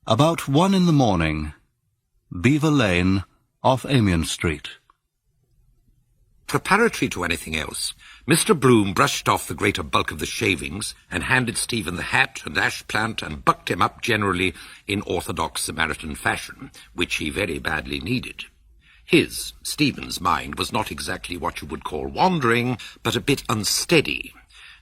About 1 in the morning, Beaver Lane, off Amiens Street. Preparatory to anything else, Mr. Bloom brushed off the greater bulk of the shavings and handed Stephen the hat and ash plant and bucked him up generally in orthodox Samaritan fashion, which he very badly needed. His, Stephen's, mind was not exactly what you would call wandering, but a bit unsteady,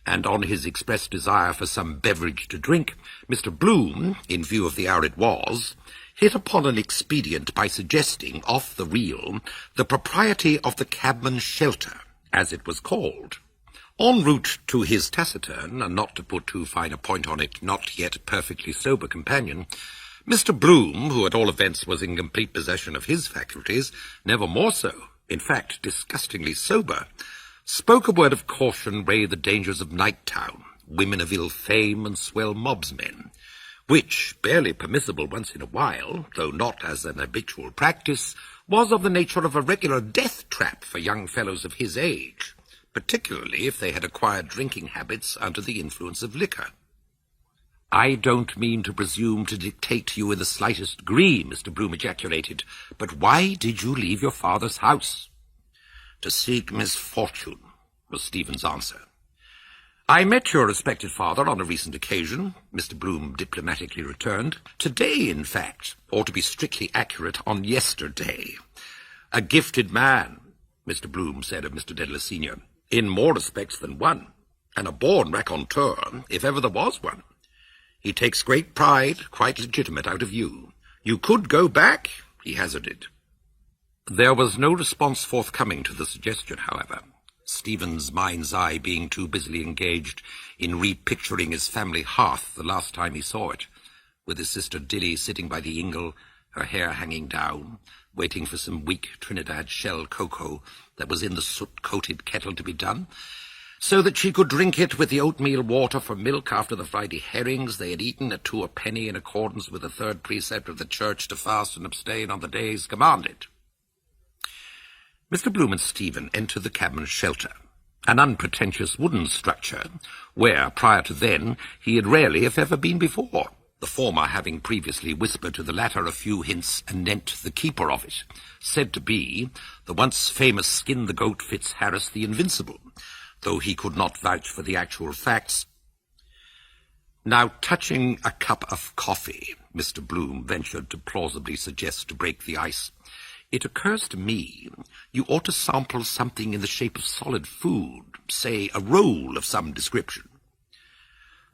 and on his expressed desire for some beverage to drink, Mr. Bloom, in view of the hour it was, hit upon an expedient by suggesting, off the reel, the propriety of the cabman's shelter, as it was called. En route to his taciturn, and not to put too fine a point on it, not yet perfectly sober companion, Mr. Bloom, who at all events was in complete possession of his faculties, never more so, in fact disgustingly sober, spoke a word of caution re the dangers of Night-Town, women of ill fame and swell mobsmen, which, barely permissible once in a while, though not as an habitual practice, was of the nature of a regular death-trap for young fellows of his age, particularly if they had acquired drinking habits under the influence of liquor. "I don't mean to presume to dictate to you in the slightest degree," Mr. Bloom ejaculated, "but why did you leave your father's house?" "To seek misfortune," was Stephen's answer. "I met your respected father on a recent occasion," Mr. Bloom diplomatically returned. "Today, in fact, or to be strictly accurate, on yesterday. A gifted man," Mr. Bloom said of Mr. Dedalus Senior, "in more respects than one, and a born raconteur, if ever there was one. He takes great pride, quite legitimate, out of you. You could go back," he hazarded. There was no response forthcoming to the suggestion, however, Stephen's mind's eye being too busily engaged in repicturing his family hearth the last time he saw it, with his sister Dilly sitting by the ingle, her hair hanging down, waiting for some weak Trinidad shell cocoa that was in the soot-coated kettle to be done, so that she could drink it with the oatmeal water for milk after the Friday herrings they had eaten at 2 a penny in accordance with the 3rd precept of the Church to fast and abstain on the days commanded. Mr. Bloom and Stephen entered the cabman's shelter, an unpretentious wooden structure, where, prior to then, he had rarely, if ever, been before, the former having previously whispered to the latter a few hints anent the keeper of it, said to be the once famous Skin-the-Goat Fitzharris the Invincible, though he could not vouch for the actual facts. "Now, touching a cup of coffee," Mr. Bloom ventured to plausibly suggest to break the ice, "it occurs to me you ought to sample something in the shape of solid food, say a roll of some description."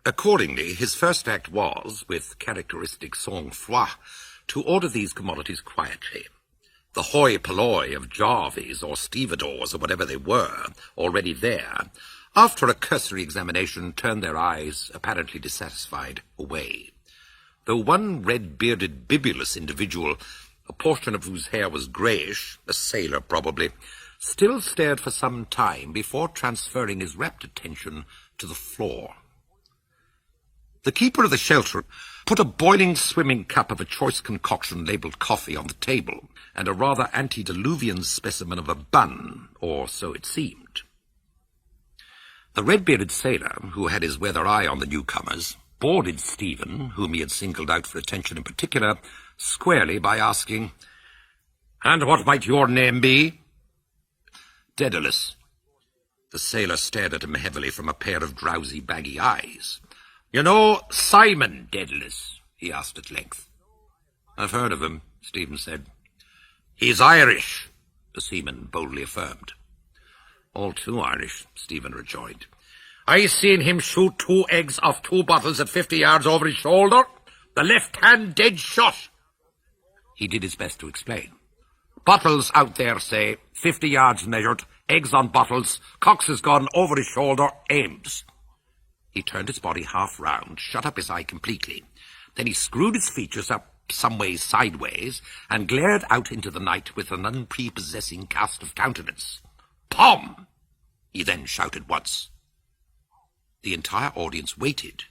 Accordingly, his first act was, with characteristic sang-froid, to order these commodities quietly. The hoi polloi of Jarvies or stevedores or whatever they were, already there, after a cursory examination, turned their eyes, apparently dissatisfied, away, though one red-bearded bibulous individual, a portion of whose hair was greyish, a sailor probably, still stared for some time before transferring his rapt attention to the floor. The keeper of the shelter put a boiling swimming cup of a choice concoction labelled coffee on the table, and a rather antediluvian specimen of a bun, or so it seemed. The red-bearded sailor, who had his weather eye on the newcomers, boarded Stephen, whom he had singled out for attention in particular, squarely by asking, "And what might your name be?" "Dedalus." The sailor stared at him heavily from a pair of drowsy, baggy eyes. "You know Simon Dedalus?" he asked at length. "I've heard of him," Stephen said. "He's Irish," the seaman boldly affirmed. "All too Irish," Stephen rejoined. "I seen him shoot 2 eggs off 2 bottles at 50 yards over his shoulder. The left hand dead shot." He did his best to explain. "Bottles out there, say, 50 yards measured, eggs on bottles, cocks his gun over his shoulder, aims." He turned his body half round, shut up his eye completely. Then he screwed his features up some ways sideways, and glared out into the night with an unprepossessing cast of countenance. "Pom!" he then shouted once. The entire audience waited,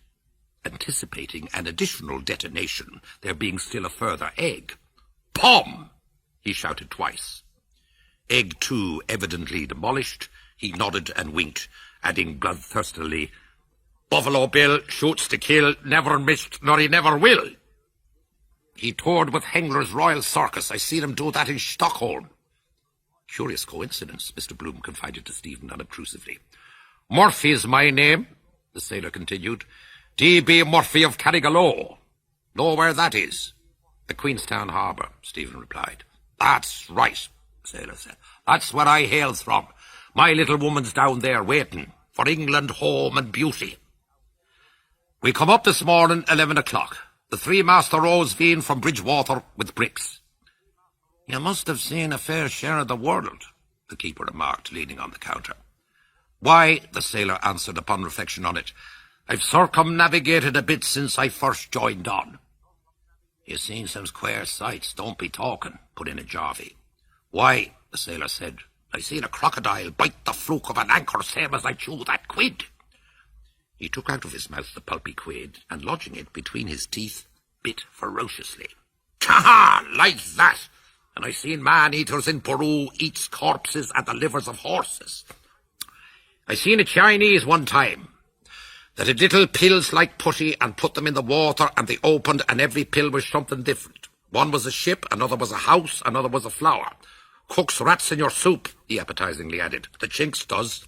anticipating an additional detonation, there being still a further egg. "Pom!" he shouted twice. Egg 2 evidently demolished, he nodded and winked, adding bloodthirstily, "Buffalo Bill shoots to kill, never missed, nor he never will." He toured with Hengler's Royal Circus. I seen him do that in Stockholm. Curious coincidence, Mr. Bloom confided to Stephen unobtrusively. Murphy is my name, the sailor continued. D.B. Murphy of Carrigallow. Know where that is? The Queenstown Harbour, Stephen replied. That's right, the sailor said. That's where I hails from. My little woman's down there waiting for England, home and beauty. We come up this morning, 11 o'clock. The three master rows vein from Bridgewater with bricks. You must have seen a fair share of the world, the keeper remarked, leaning on the counter. Why, the sailor answered upon reflection on it, I've circumnavigated a bit since I first joined on. You seen some queer sights, don't be talking, put in a Jarvey. Why, the sailor said, I seen a crocodile bite the fluke of an anchor same as I chew that quid. He took out of his mouth the pulpy quid, and lodging it between his teeth, bit ferociously. Ha-ha! Like that! And I seen man-eaters in Peru eats corpses and the livers of horses. I seen a Chinese one time that had little pills like putty and put them in the water and they opened and every pill was something different. One was a ship, another was a house, another was a flower. Cooks rats in your soup, he appetizingly added. The Chinks does.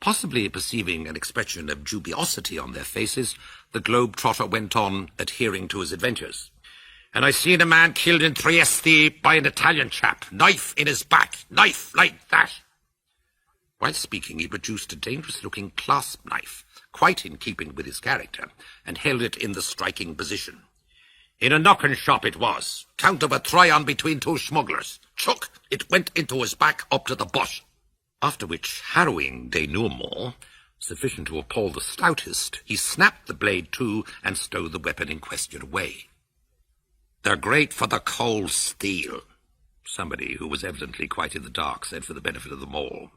Possibly perceiving an expression of dubiosity on their faces, the globe-trotter went on, adhering to his adventures. And I seen a man killed in Trieste by an Italian chap, knife in his back, knife like that. While speaking, he produced a dangerous-looking clasp knife, quite in keeping with his character, and held it in the striking position. In a knocking shop it was, count of a try-on between two smugglers. Chuck, it went into his back up to the butt. After which harrowing denouement, sufficient to appall the stoutest, he snapped the blade to and stowed the weapon in question away. They're great for the cold steel, somebody who was evidently quite in the dark said for the benefit of them all.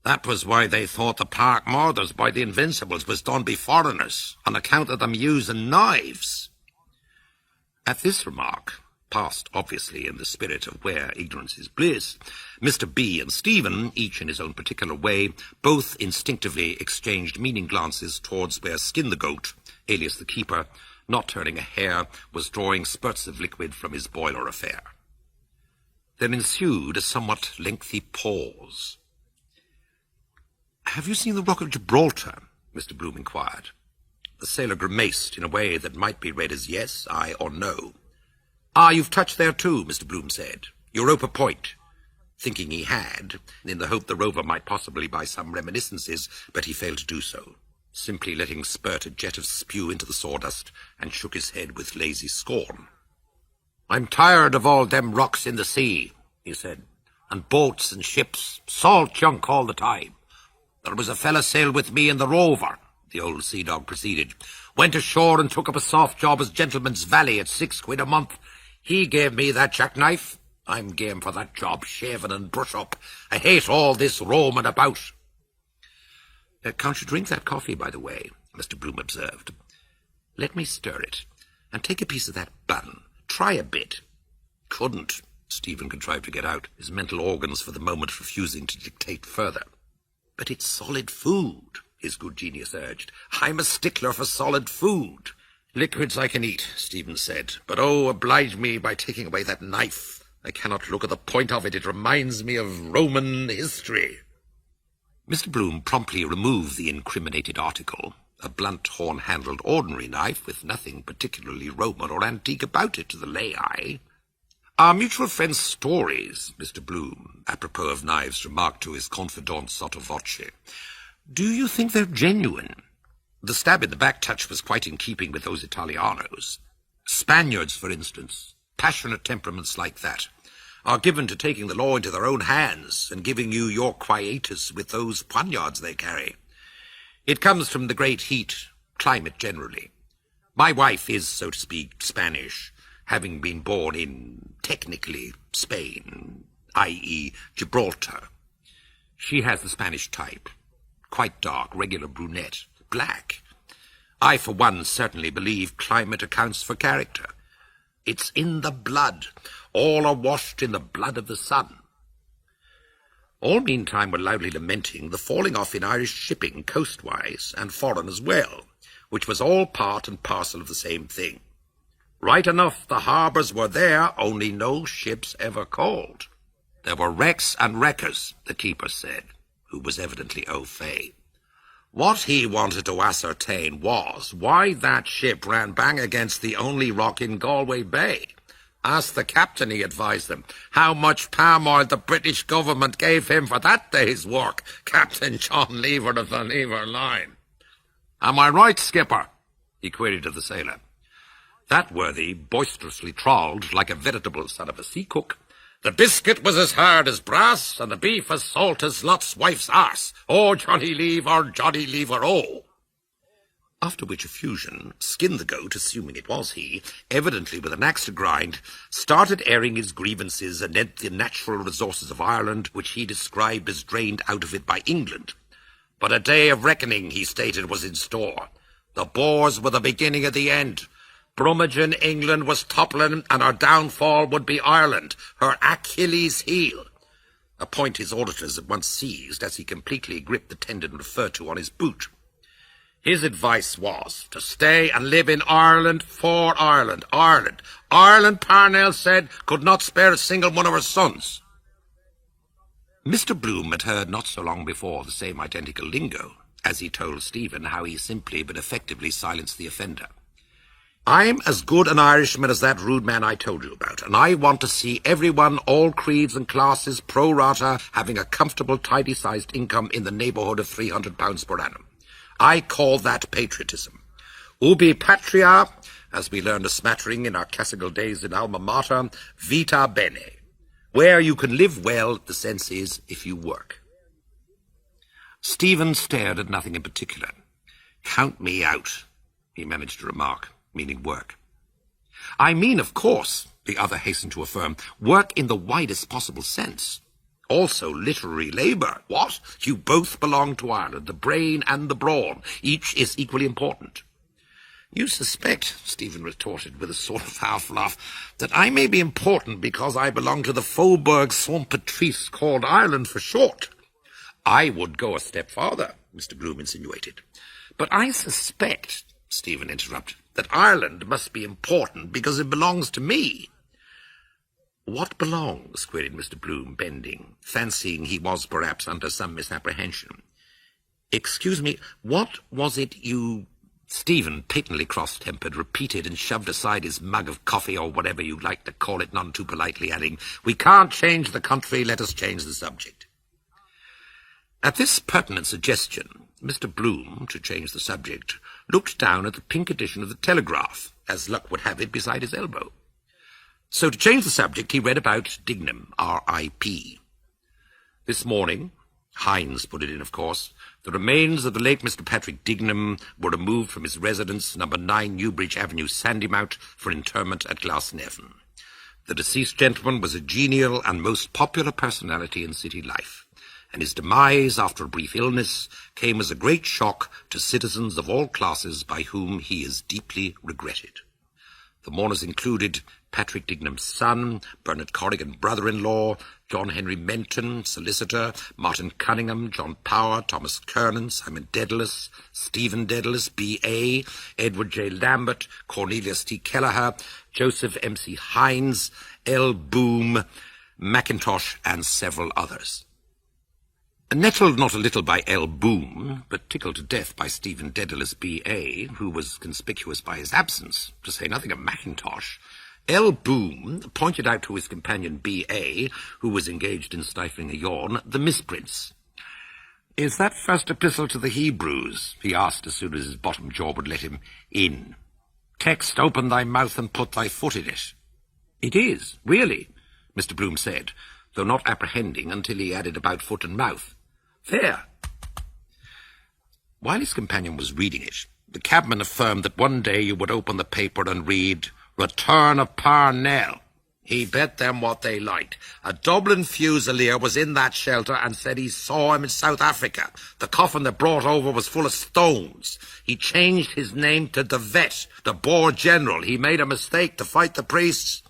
That was why they thought the Park murders by the Invincibles was done by foreigners, on account of them using knives. At this remark, passed obviously in the spirit of where ignorance is bliss, Mr. B. and Stephen, each in his own particular way, both instinctively exchanged meaning glances towards where Skin the Goat, alias the keeper, not turning a hair, was drawing spurts of liquid from his boiler affair. Then ensued a somewhat lengthy pause. "Have you seen the Rock of Gibraltar?" Mr. Bloom inquired. The sailor grimaced in a way that might be read as yes, aye, or no. "Ah, you've touched there too," Mr. Bloom said. "Europa Point." Thinking he had, in the hope the rover might possibly buy some reminiscences, but he failed to do so, simply letting spurt a jet of spew into the sawdust, and shook his head with lazy scorn. "I'm tired of all them rocks in the sea," he said, "and boats and ships, salt junk all the time. There was a fella sailed with me in the Rover," the old sea dog proceeded. "Went ashore and took up a soft job as gentleman's valet at £6 a month. He gave me that jackknife. I'm game for that job, shaving and brush up. I hate all this roaming about." "Can't you drink that coffee, by the way?" Mr. Bloom observed. "Let me stir it, and take a piece of that bun. Try a bit." "Couldn't," Stephen contrived to get out, his mental organs for the moment refusing to dictate further. "But it's solid food," his good genius urged. "I'm a stickler for solid food." "Liquids I can eat," Stephen said, "but oh, oblige me by taking away that knife. I cannot look at the point of it. It reminds me of Roman history." Mr. Bloom promptly removed the incriminated article, a blunt, horn-handled ordinary knife with nothing particularly Roman or antique about it to the lay eye. "Our mutual friend's stories," Mr. Bloom, apropos of knives, remarked to his confidant sotto voce. "Do you think they're genuine? The stab in the back touch was quite in keeping with those Italianos. Spaniards, for instance, passionate temperaments like that, are given to taking the law into their own hands and giving you your quietus with those poignards they carry. It comes from the great heat, climate generally. My wife is, so to speak, Spanish, having been born in, technically, Spain, i.e. Gibraltar. She has the Spanish type, quite dark, regular brunette, black. I, for one, certainly believe climate accounts for character. It's in the blood. All are washed in the blood of the sun." All meantime were loudly lamenting the falling off in Irish shipping coastwise and foreign as well, which was all part and parcel of the same thing. Right enough, the harbours were there, only no ships ever called. There were wrecks and wreckers, the keeper said, who was evidently au fait. What he wanted to ascertain was why that ship ran bang against the only rock in Galway Bay. Ask the captain, he advised them, how much palm oil the British government gave him for that day's work, Captain John Lever of the Lever Line. Am I right, skipper? He queried of the sailor. That worthy boisterously trawled like a veritable son of a sea cook. The biscuit was as hard as brass, and the beef as salt as Lot's wife's arse. Oh, Johnny Lever, Johnny Lever, oh! After which effusion, Skin the Goat, assuming it was he, evidently with an axe to grind, started airing his grievances anent the natural resources of Ireland, which he described as drained out of it by England. But a day of reckoning, he stated, was in store. The Boers were the beginning of the end. Brummagem, England, was toppling, and her downfall would be Ireland, her Achilles' heel. A point his auditors at once seized as he completely gripped the tendon referred to on his boot. His advice was to stay and live in Ireland for Ireland. Ireland, Parnell said, could not spare a single one of her sons. Mr. Bloom had heard not so long before the same identical lingo, as he told Stephen how he simply but effectively silenced the offender. I'm as good an Irishman as that rude man I told you about, and I want to see everyone, all creeds and classes, pro rata, having a comfortable, tidy-sized income in the neighbourhood of £300 per annum. I call that patriotism. Ubi patria, as we learned a smattering in our classical days in Alma Mater, vita bene. Where you can live well, the sense is, if you work. Stephen stared at nothing in particular. Count me out, he managed to remark, meaning work. I mean, of course, the other hastened to affirm, work in the widest possible sense. Also literary labour. What? You both belong to Ireland, the brain and the brawn. Each is equally important. You suspect, Stephen retorted with a sort of half-laugh, that I may be important because I belong to the Faubourg Saint-Patrice, called Ireland for short. I would go a step farther, Mr. Bloom insinuated. But I suspect, Stephen interrupted, that Ireland must be important because it belongs to me. What belongs? Queried Mr. Bloom, bending, fancying he was perhaps under some misapprehension. Excuse me, what was it you... Stephen, patently cross-tempered, repeated and shoved aside his mug of coffee, or whatever you'd like to call it, none too politely, adding, We can't change the country, let us change the subject. At this pertinent suggestion, Mr. Bloom, to change the subject, looked down at the pink edition of the Telegraph, as luck would have it, beside his elbow. So to change the subject, he read about Dignam, R.I.P. This morning, Hines put it in, of course, the remains of the late Mr. Patrick Dignam were removed from his residence, number 9 Newbridge Avenue, Sandymount, for interment at Glasnevin. The deceased gentleman was a genial and most popular personality in city life, and his demise after a brief illness came as a great shock to citizens of all classes by whom he is deeply regretted. The mourners included Patrick Dignam's son, Bernard Corrigan, brother-in-law, John Henry Menton, solicitor, Martin Cunningham, John Power, Thomas Kernan, Simon Dedalus, Stephen Dedalus, B.A., Edward J. Lambert, Cornelius T. Kelleher, Joseph M.C. Hines, L. Boom, Mackintosh, and several others. Nettled not a little by L. Boom, but tickled to death by Stephen Dedalus, B.A., who was conspicuous by his absence, to say nothing of Mackintosh, L. Boom pointed out to his companion B.A., who was engaged in stifling a yawn, the misprints. "Is that first epistle to the Hebrews?" he asked as soon as his bottom jaw would let him in. "Text, open thy mouth and put thy foot in it." "It is, really," Mr. Bloom said, though not apprehending until he added about foot and mouth. "There." While his companion was reading it, the cabman affirmed that one day you would open the paper and read, "Return of Parnell." He bet them what they liked. A Dublin Fusilier was in that shelter and said he saw him in South Africa. The coffin they brought over was full of stones. He changed his name to De Vet, the Boer General. He made a mistake to fight the priests.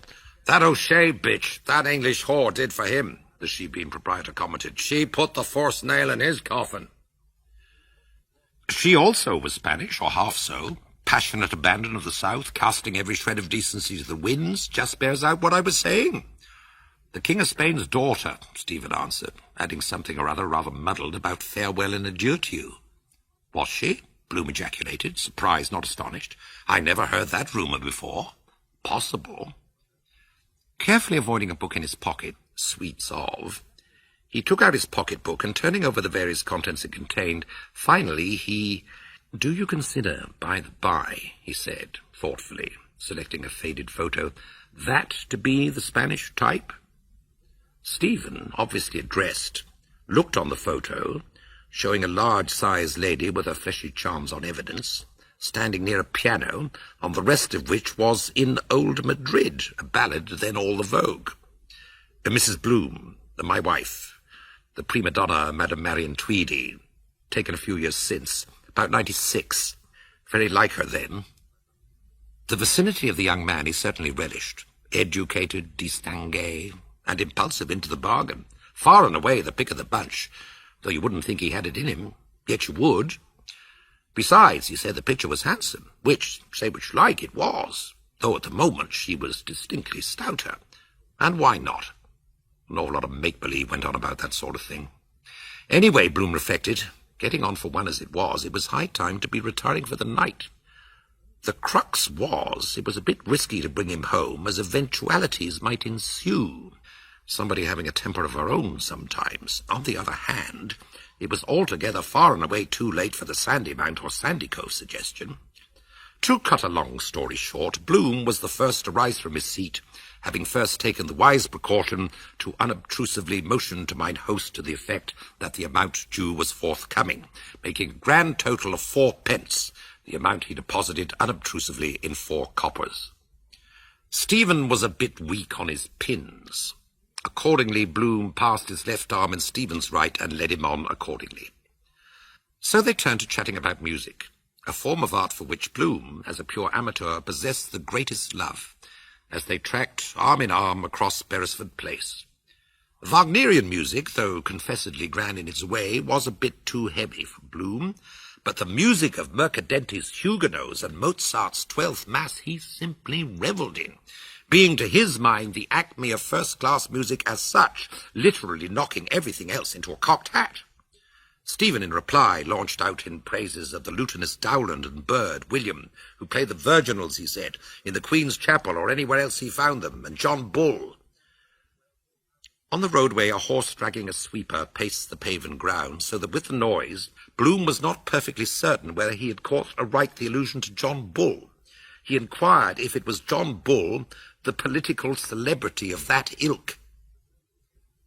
"That O'Shea bitch, that English whore, did for him," the Shebeen proprietor commented. "She put the first nail in his coffin." "She also was Spanish, or half so," passionate abandon of the South, casting every shred of decency to the winds, just bears out what I was saying. The King of Spain's daughter, Stephen answered, adding something or other rather muddled about farewell and adieu to you. Was she? Bloom ejaculated, surprised, not astonished. I never heard that rumour before. Possible. Carefully avoiding a book in his pocket, Sweets of, he took out his pocket-book and, turning over the various contents it contained, finally he... Do you consider, by the by, he said, thoughtfully, selecting a faded photo, that to be the Spanish type? Stephen, obviously addressed, looked on the photo, showing a large-sized lady with her fleshy charms on evidence, standing near a piano, on the rest of which was In Old Madrid, a ballad then all the vogue. Mrs. Bloom, my wife, the prima donna Madame Marion Tweedy, taken a few years since, about 96, very like her then. The vicinity of the young man he certainly relished, educated, distingué, and impulsive into the bargain, far and away the pick of the bunch, though you wouldn't think he had it in him, yet you would. Besides, he said the picture was handsome, which, say which like, it was, though at the moment she was distinctly stouter. And why not? An awful lot of make-believe went on about that sort of thing. Anyway, Bloom reflected, getting on for one as it was high time to be retiring for the night. The crux was, it was a bit risky to bring him home, as eventualities might ensue. Somebody having a temper of her own sometimes. On the other hand, it was altogether far and away too late for the Sandymount or Sandycove suggestion. To cut a long story short, Bloom was the first to rise from his seat, having first taken the wise precaution to unobtrusively motion to mine host to the effect that the amount due was forthcoming, making a grand total of 4 pence, the amount he deposited unobtrusively in 4 coppers. Stephen was a bit weak on his pins. Accordingly, Bloom passed his left arm in Stephen's right and led him on accordingly. So they turned to chatting about music, a form of art for which Bloom, as a pure amateur, possessed the greatest love, as they tracked arm in arm across Beresford Place. Wagnerian music, though confessedly grand in its way, was a bit too heavy for Bloom, but the music of Mercadente's Huguenots and Mozart's Twelfth Mass he simply revelled in, being to his mind the acme of first-class music as such, literally knocking everything else into a cocked hat. Stephen, in reply, launched out in praises of the lutenist Dowland and Bird, William, who played the virginals, he said, in the Queen's Chapel or anywhere else he found them, and John Bull. On the roadway, a horse dragging a sweeper paced the paven ground, so that with the noise, Bloom was not perfectly certain whether he had caught aright the allusion to John Bull. He inquired if it was John Bull, the political celebrity of that ilk.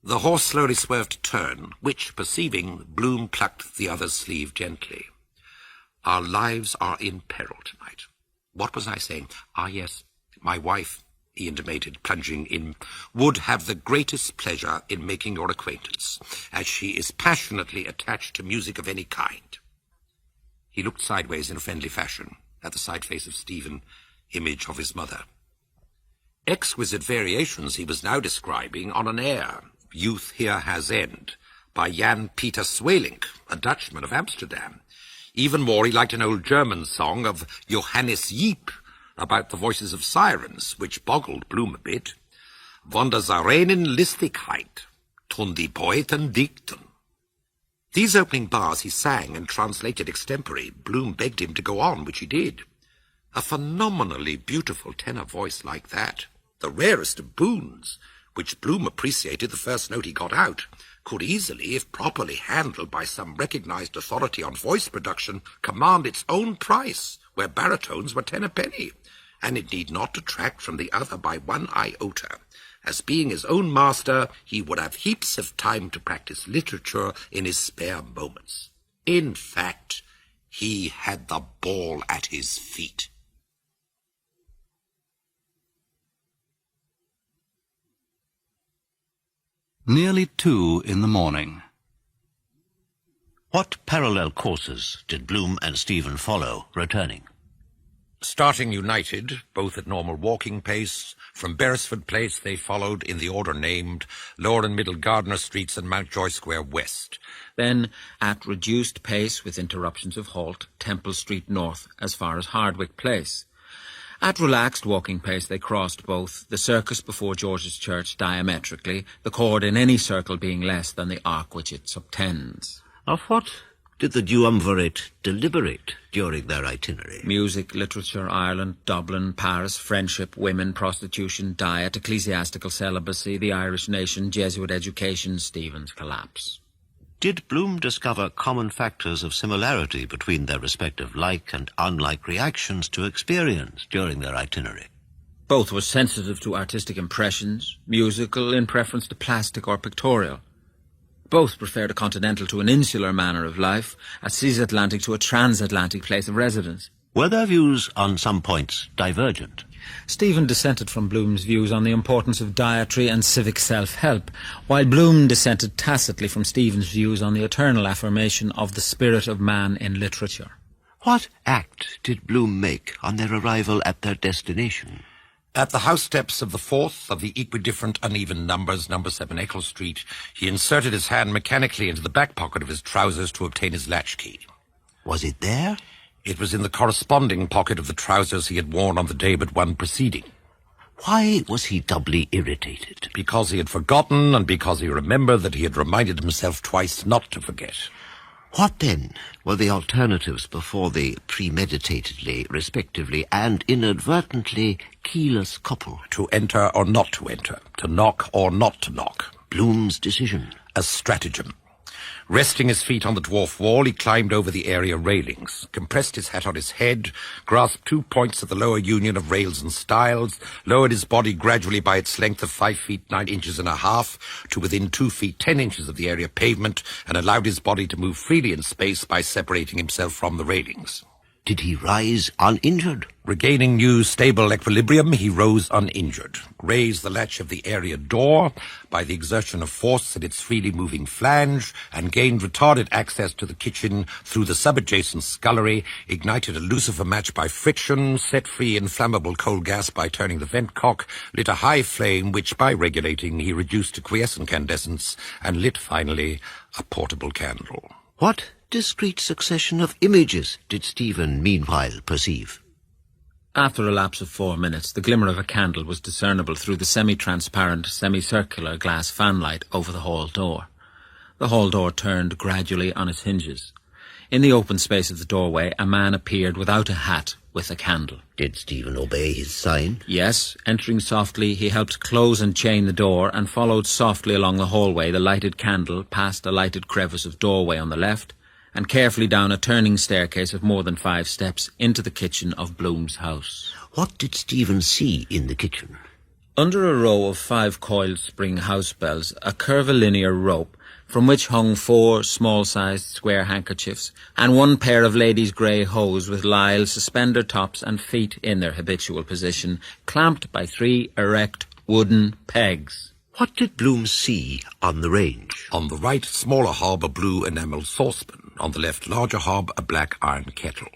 The horse slowly swerved to turn, which, perceiving, Bloom plucked the other's sleeve gently. Our lives are in peril tonight. What was I saying? Ah, yes, my wife, he intimated, plunging in, would have the greatest pleasure in making your acquaintance, as she is passionately attached to music of any kind. He looked sideways in a friendly fashion at the side face of Stephen, image of his mother. Exquisite variations he was now describing on an air, Youth Here Has End, by Jan Peter Swelink, a Dutchman of Amsterdam. Even more, he liked an old German song of Johannes Jeep about the voices of sirens, which boggled Bloom a bit. Von der Sirenen Listigkeit, tun die Poeten dichten. These opening bars he sang and translated extempore. Bloom begged him to go on, which he did. A phenomenally beautiful tenor voice like that, the rarest of boons, which Bloom appreciated the first note he got out, could easily, if properly handled by some recognized authority on voice production, command its own price, where baritones were 10 a penny, and it need not detract from the other by 1 iota. As being his own master, he would have heaps of time to practice literature in his spare moments. In fact, he had the ball at his feet. Nearly 2 in the morning. What parallel courses did Bloom and Stephen follow, returning? Starting united, both at normal walking pace, from Beresford Place they followed, in the order named, Lower and Middle Gardiner Streets and Mountjoy Square West. Then, at reduced pace with interruptions of halt, Temple Street North as far as Hardwicke Place. At relaxed walking pace they crossed both the circus before George's Church diametrically, the chord in any circle being less than the arc which it subtends. Of what did the duumvirate deliberate during their itinerary? Music, literature, Ireland, Dublin, Paris, friendship, women, prostitution, diet, ecclesiastical celibacy, the Irish nation, Jesuit education, Stephen's collapse. Did Bloom discover common factors of similarity between their respective like and unlike reactions to experience during their itinerary? Both were sensitive to artistic impressions, musical in preference to plastic or pictorial. Both preferred a continental to an insular manner of life, a cis-Atlantic to a transatlantic place of residence. Were their views on some points divergent? Stephen dissented from Bloom's views on the importance of dietary and civic self-help, while Bloom dissented tacitly from Stephen's views on the eternal affirmation of the spirit of man in literature. What act did Bloom make on their arrival at their destination? At the house steps of the fourth of the equidifferent uneven numbers, number 7 Eccles Street, he inserted his hand mechanically into the back pocket of his trousers to obtain his latchkey. Was it there? It was in the corresponding pocket of the trousers he had worn on the day but one preceding. Why was he doubly irritated? Because he had forgotten, and because he remembered that he had reminded himself twice not to forget. What, then, were the alternatives before the premeditatedly, respectively, and inadvertently keyless couple? To enter or not to enter, to knock or not to knock. Bloom's decision. A stratagem. Resting his feet on the dwarf wall, he climbed over the area railings, compressed his hat on his head, grasped 2 points of the lower union of rails and stiles, lowered his body gradually by its length of 5 feet 9 inches and a half to within 2 feet 10 inches of the area pavement, and allowed his body to move freely in space by separating himself from the railings. Did he rise uninjured? Regaining new stable equilibrium, he rose uninjured, raised the latch of the area door by the exertion of force at its freely moving flange, and gained retarded access to the kitchen through the sub-adjacent scullery, ignited a lucifer match by friction, set free inflammable coal gas by turning the vent cock, lit a high flame which, by regulating, he reduced to quiescent incandescence, and lit, finally, a portable candle. What discrete succession of images did Stephen meanwhile perceive? After a lapse of 4 minutes, the glimmer of a candle was discernible through the semi-transparent, semicircular glass fanlight over the hall door. The hall door turned gradually on its hinges. In the open space of the doorway, a man appeared without a hat, with a candle. Did Stephen obey his sign? Yes. Entering softly, he helped close and chain the door and followed softly along the hallway, the lighted candle past a lighted crevice of doorway on the left, and carefully down a turning staircase of more than 5 steps into the kitchen of Bloom's house. What did Stephen see in the kitchen? Under a row of 5 coiled spring house bells, a curvilinear rope, from which hung 4 small-sized square handkerchiefs, and 1 pair of ladies' grey hose with lisle, suspender tops and feet in their habitual position, clamped by 3 erect wooden pegs. What did Bloom see on the range? On the right, smaller hob, a blue enamel saucepan. On the left, larger hob, a black iron kettle.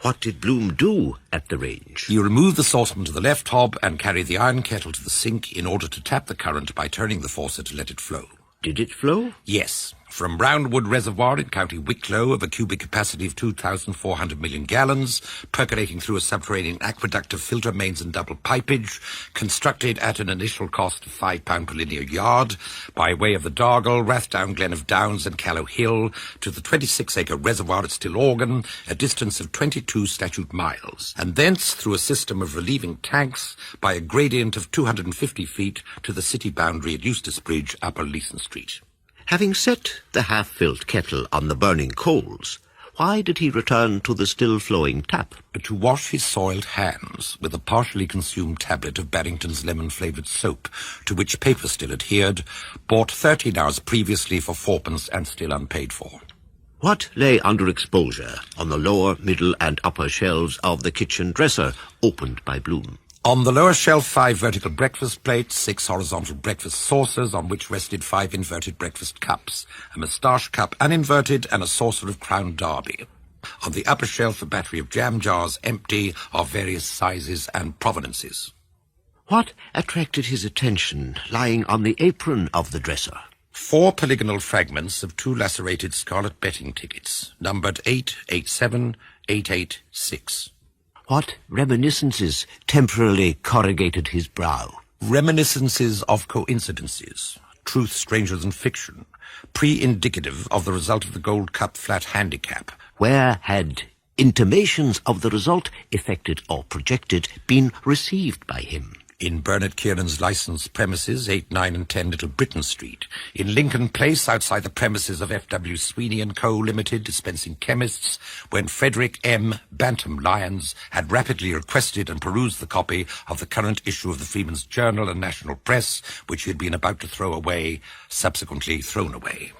What did Bloom do at the range? You remove the saucepan to the left hob and carry the iron kettle to the sink in order to tap the current by turning the faucet to let it flow. Did it flow? Yes. From Roundwood Reservoir in County Wicklow of a cubic capacity of 2,400 million gallons, percolating through a subterranean aqueduct of filter mains and double pipage, constructed at an initial cost of £5 per linear yard, by way of the Dargle, Rathdown, Glen of Downs and Callow Hill, to the 26-acre reservoir at Stillorgan, a distance of 22 statute miles, and thence through a system of relieving tanks by a gradient of 250 feet to the city boundary at Eustace Bridge, Upper Leeson Street. Having set the half-filled kettle on the burning coals, why did he return to the still-flowing tap? To wash his soiled hands with a partially consumed tablet of Barrington's lemon-flavoured soap, to which paper still adhered, bought 13 hours previously for 4pence and still unpaid for. What lay under exposure on the lower, middle and upper shelves of the kitchen dresser opened by Bloom? On the lower shelf, 5 vertical breakfast plates, 6 horizontal breakfast saucers on which rested 5 inverted breakfast cups, a moustache cup uninverted and a saucer of Crown Derby. On the upper shelf, a battery of jam jars empty, of various sizes and provenances. What attracted his attention lying on the apron of the dresser? 4 polygonal fragments of 2 lacerated scarlet betting tickets, numbered 887, 886. What reminiscences temporarily corrugated his brow? Reminiscences of coincidences, truth stranger than fiction, pre-indicative of the result of the Gold Cup flat handicap. Where had intimations of the result, effected or projected, been received by him? In Bernard Kieran's licensed premises, 8, 9 and 10 Little Britain Street. In Lincoln Place, outside the premises of F.W. Sweeney & Co. Limited, dispensing chemists, when Frederick M. Bantam Lyons had rapidly requested and perused the copy of the current issue of the Freeman's Journal and National Press, which he had been about to throw away, subsequently thrown away.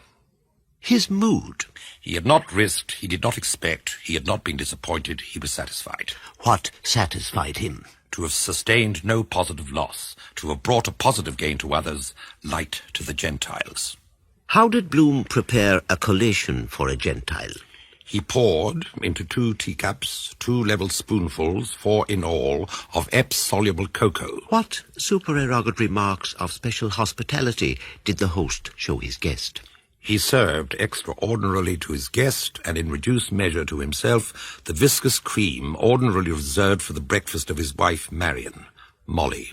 His mood? He had not risked, he did not expect, he had not been disappointed, he was satisfied. What satisfied him? To have sustained no positive loss, to have brought a positive gain to others, light to the Gentiles. How did Bloom prepare a collation for a Gentile? He poured into 2 teacups, 2 level spoonfuls, 4 in all, of Epps-soluble cocoa. What supererogatory marks of special hospitality did the host show his guest? He served extraordinarily to his guest, and in reduced measure to himself, the viscous cream ordinarily reserved for the breakfast of his wife Marion, Molly.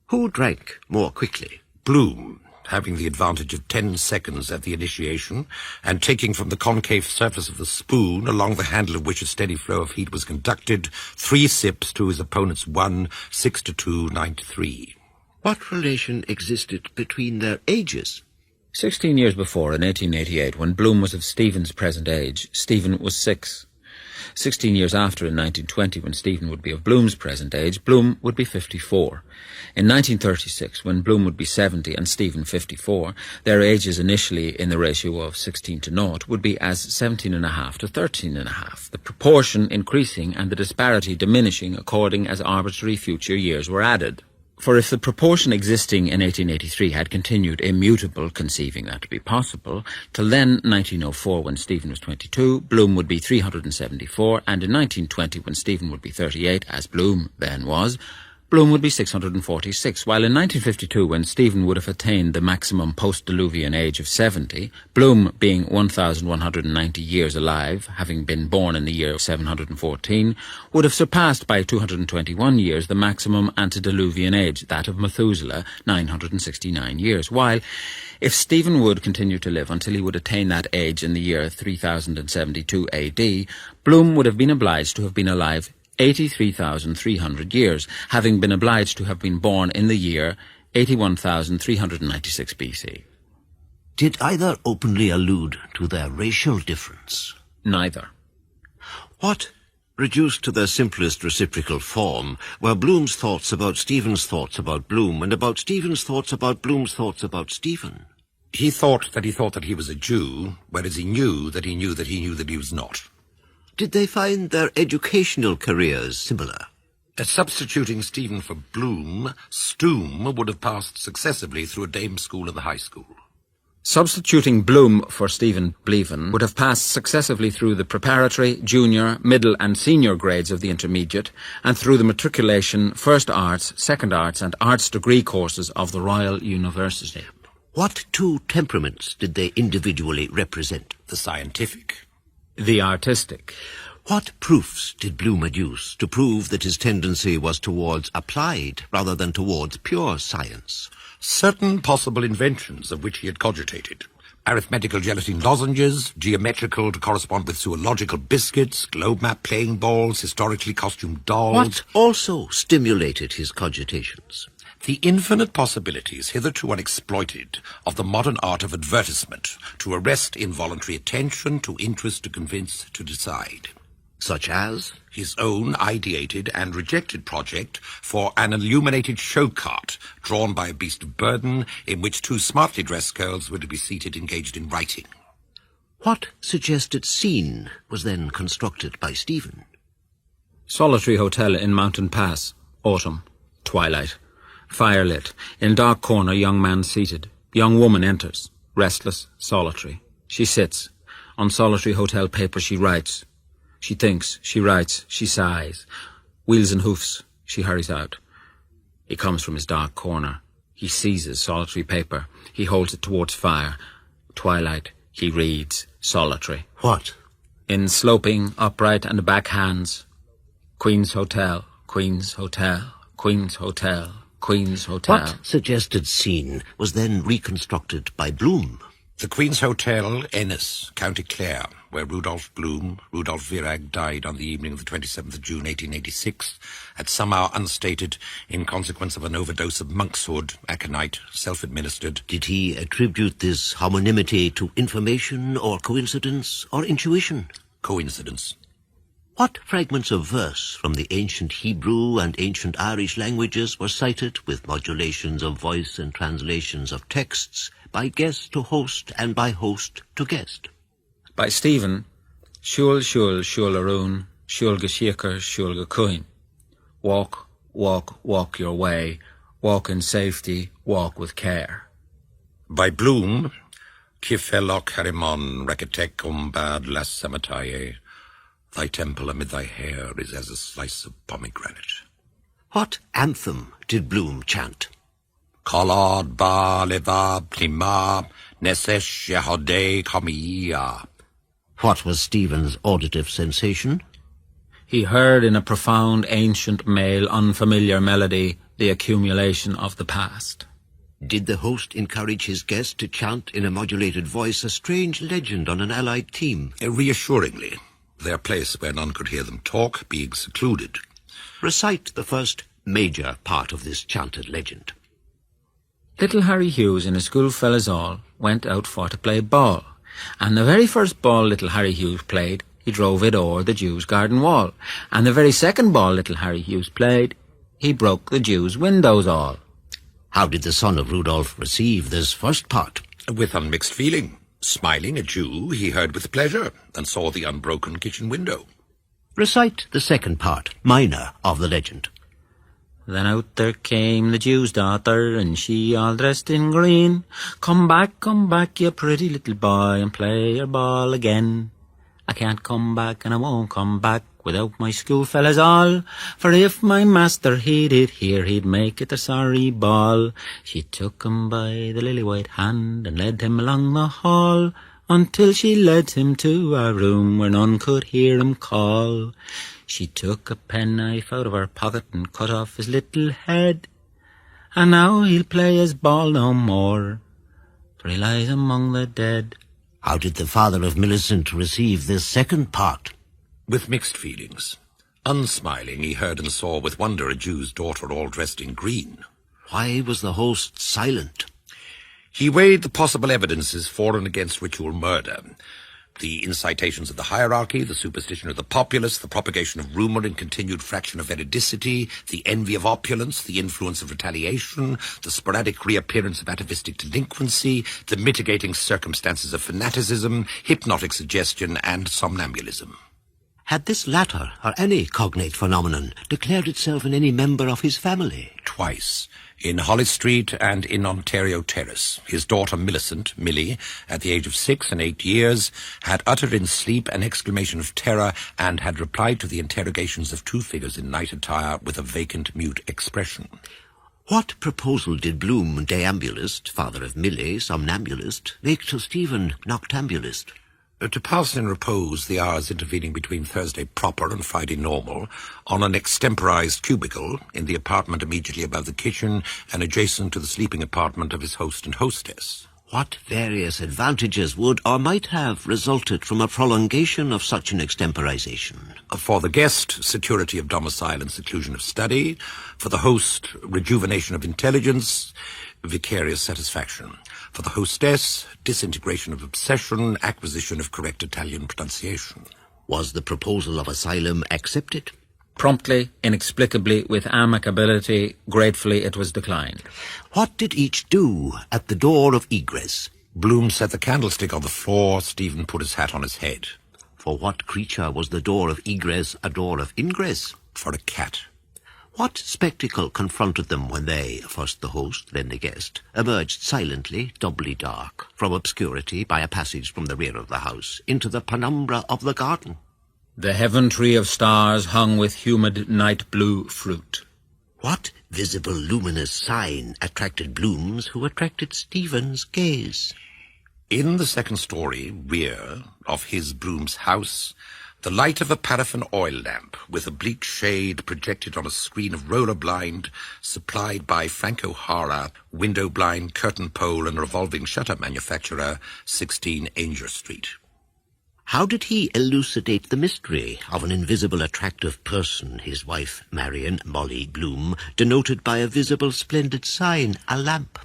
Who drank more quickly? Bloom, having the advantage of 10 seconds at the initiation, and taking from the concave surface of the spoon, along the handle of which a steady flow of heat was conducted, 3 sips to his opponent's 1, 6-2, 9-3. What relation existed between their ages? 16 years before, in 1888, when Bloom was of Stephen's present age, Stephen was 6. 16 years after, in 1920, when Stephen would be of Bloom's present age, Bloom would be 54. In 1936, when Bloom would be 70 and Stephen 54, their ages initially in the ratio of 16:0 would be as 17.5 to 13.5, the proportion increasing and the disparity diminishing according as arbitrary future years were added. For if the proportion existing in 1883 had continued immutable, conceiving that to be possible, till then, 1904, when Stephen was 22, Bloom would be 374, and in 1920, when Stephen would be 38, as Bloom then was, Bloom would be 646, while in 1952, when Stephen would have attained the maximum post-Diluvian age of 70, Bloom, being 1,190 years alive, having been born in the year 714, would have surpassed by 221 years the maximum antediluvian age, that of Methuselah, 969 years, while, if Stephen would continue to live until he would attain that age in the year 3072 AD, Bloom would have been obliged to have been alive 83,300 years, having been obliged to have been born in the year 81,396 BC. Did either openly allude to their racial difference? Neither. What, reduced to their simplest reciprocal form, were Bloom's thoughts about Stephen's thoughts about Bloom, and about Stephen's thoughts about Bloom's thoughts about Stephen? He thought that he was a Jew, whereas he knew that he knew that he knew that he was not. Did they find their educational careers similar? Substituting Stephen for Bloom, Stoom would have passed successively through a dame school and the high school. Substituting Bloom for Stephen Bleven would have passed successively through the preparatory, junior, middle and senior grades of the intermediate, and through the matriculation, first arts, second arts and arts degree courses of the Royal University. What 2 temperaments did they individually represent? The scientific. The artistic. What proofs did Bloom adduce to prove that his tendency was towards applied rather than towards pure science? Certain possible inventions of which he had cogitated. Arithmetical gelatine lozenges, geometrical to correspond with zoological biscuits, globe map playing balls, historically costumed dolls. What also stimulated his cogitations? The infinite possibilities hitherto unexploited of the modern art of advertisement, to arrest involuntary attention, to interest, to convince, to decide. Such as? His own ideated and rejected project for an illuminated show cart drawn by a beast of burden in which 2 smartly dressed girls were to be seated engaged in writing. What suggested scene was then constructed by Stephen? Solitary hotel in Mountain Pass. Autumn. Twilight. Firelit. In dark corner, young man seated. Young woman enters. Restless, solitary. She sits. On solitary hotel paper she writes. She thinks, she writes, she sighs. Wheels and hoofs, she hurries out. He comes from his dark corner. He seizes solitary paper. He holds it towards fire. Twilight, he reads, solitary. What? In sloping, upright and back hands. Queen's Hotel, Queen's Hotel, Queen's Hotel, Queen's Hotel. What suggested scene was then reconstructed by Bloom? The Queen's Hotel, Ennis, County Clare, where Rudolph Bloom, Rudolph Virag, died on the evening of the 27th of June, 1886, at some hour unstated in consequence of an overdose of monkshood, aconite, self-administered. Did he attribute this homonymity to information or coincidence or intuition? Coincidence. What fragments of verse from the ancient Hebrew and ancient Irish languages were cited with modulations of voice and translations of texts by guest to host and by host to guest? By Stephen, Shul, Shul, Shul Arun, Shul Gashikar, Shul Gakuin. Walk, walk, walk your way. Walk in safety, walk with care. By Bloom, Kifelok Harimon, Reketek Umbad Las Samataye. Thy temple amid thy hair is as a slice of pomegranate. What anthem did Bloom chant? Kolod ba leva plima nesesh yahode kamiya. What was Stephen's auditive sensation? He heard in a profound, ancient, male, unfamiliar melody the accumulation of the past. Did the host encourage his guest to chant in a modulated voice a strange legend on an allied theme? Reassuringly, their place where none could hear them talk being secluded. Recite the first major part of this chanted legend. Little Harry Hughes and his schoolfellows all went out for to play ball, and the very first ball little Harry Hughes played, he drove it o'er the Jew's garden wall, and the very second ball little Harry Hughes played, he broke the Jew's windows all. How did the son of Rudolph receive this first part? With unmixed feeling. Smiling a Jew he heard with pleasure, and saw the unbroken kitchen window. Recite the second part, minor, of the legend. Then out there came the Jew's daughter, and she all dressed in green. Come back, you pretty little boy, and play your ball again. I can't come back, and I won't come back, without my schoolfellows all. For if my master he did hear, he'd make it a sorry ball. She took him by the lily-white hand, and led him along the hall, until she led him to a room where none could hear him call. She took a penknife out of her pocket and cut off his little head, and now he'll play his ball no more, for he lies among the dead. How did the father of Millicent receive this second part? With mixed feelings. Unsmiling, he heard and saw with wonder a Jew's daughter all dressed in green. Why was the host silent? He weighed the possible evidences for and against ritual murder. The incitations of the hierarchy, the superstition of the populace, the propagation of rumour and continued fraction of veridicity, the envy of opulence, the influence of retaliation, the sporadic reappearance of atavistic delinquency, the mitigating circumstances of fanaticism, hypnotic suggestion, and somnambulism. Had this latter, or any cognate phenomenon, declared itself in any member of his family? Twice. In Holly Street and in Ontario Terrace. His daughter Millicent, Millie, at the age of 6 and 8 years, had uttered in sleep an exclamation of terror and had replied to the interrogations of two figures in night attire with a vacant, mute expression. What proposal did Bloom, deambulist, father of Millie, somnambulist, make to Stephen, noctambulist? To pass in repose the hours intervening between Thursday proper and Friday normal on an extemporized cubicle in the apartment immediately above the kitchen and adjacent to the sleeping apartment of his host and hostess. What various advantages would or might have resulted from a prolongation of such an extemporization? For the guest, security of domicile and seclusion of study. For the host, rejuvenation of intelligence, vicarious satisfaction. For the hostess, disintegration of obsession, acquisition of correct Italian pronunciation. Was the proposal of asylum accepted? Promptly, inexplicably, with amicability, gratefully it was declined. What did each do at the door of egress? Bloom set the candlestick on the floor. Stephen put his hat on his head. For what creature was the door of egress a door of ingress? For a cat. What spectacle confronted them when they, first the host, then the guest, emerged silently, doubly dark, from obscurity by a passage from the rear of the house, into the penumbra of the garden? The heaven tree of stars hung with humid night blue fruit. What visible luminous sign attracted Bloom's who attracted Stephen's gaze? In the second story, rear, of his Bloom's house, the light of a paraffin oil lamp with a bleak shade projected on a screen of roller blind supplied by Frank O'Hara, window blind, curtain pole and revolving shutter manufacturer, 16 Ainger Street. How did he elucidate the mystery of an invisible attractive person, his wife Marion Molly Bloom, denoted by a visible splendid sign, a lamp?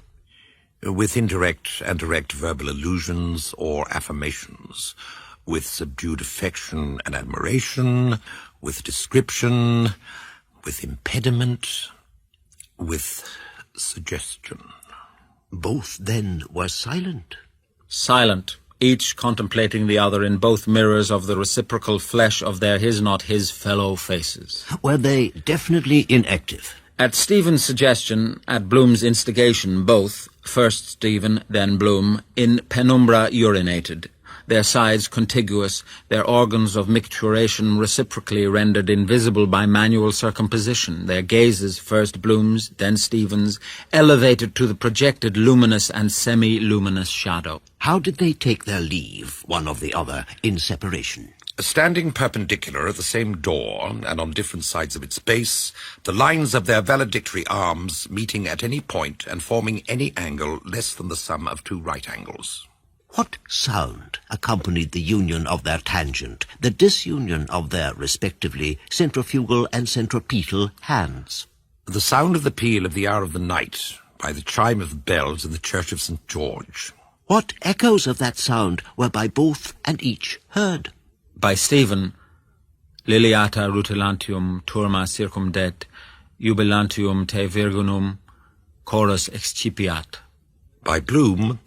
With indirect and direct verbal allusions or affirmations, with subdued affection and admiration, with description, with impediment, with suggestion. Both then were silent. Silent, each contemplating the other in both mirrors of the reciprocal flesh of their his-not-his fellow faces. Were they definitely inactive? At Stephen's suggestion, at Bloom's instigation, both, first Stephen, then Bloom, in penumbra urinated, their sides contiguous, their organs of micturation reciprocally rendered invisible by manual circumposition, their gazes, first Bloom's, then Stephen's, elevated to the projected luminous and semi-luminous shadow. How did they take their leave, one of the other, in separation? Standing perpendicular at the same door, and on different sides of its base, the lines of their valedictory arms meeting at any point and forming any angle less than the sum of two right angles. What sound accompanied the union of their tangent, the disunion of their, respectively, centrifugal and centripetal hands? The sound of the peal of the hour of the night, by the chime of bells in the church of St. George. What echoes of that sound were by both and each heard? By Stephen, Liliata rutilantium turma circumdet, jubilantium te virginum, chorus excipiat. By Bloom,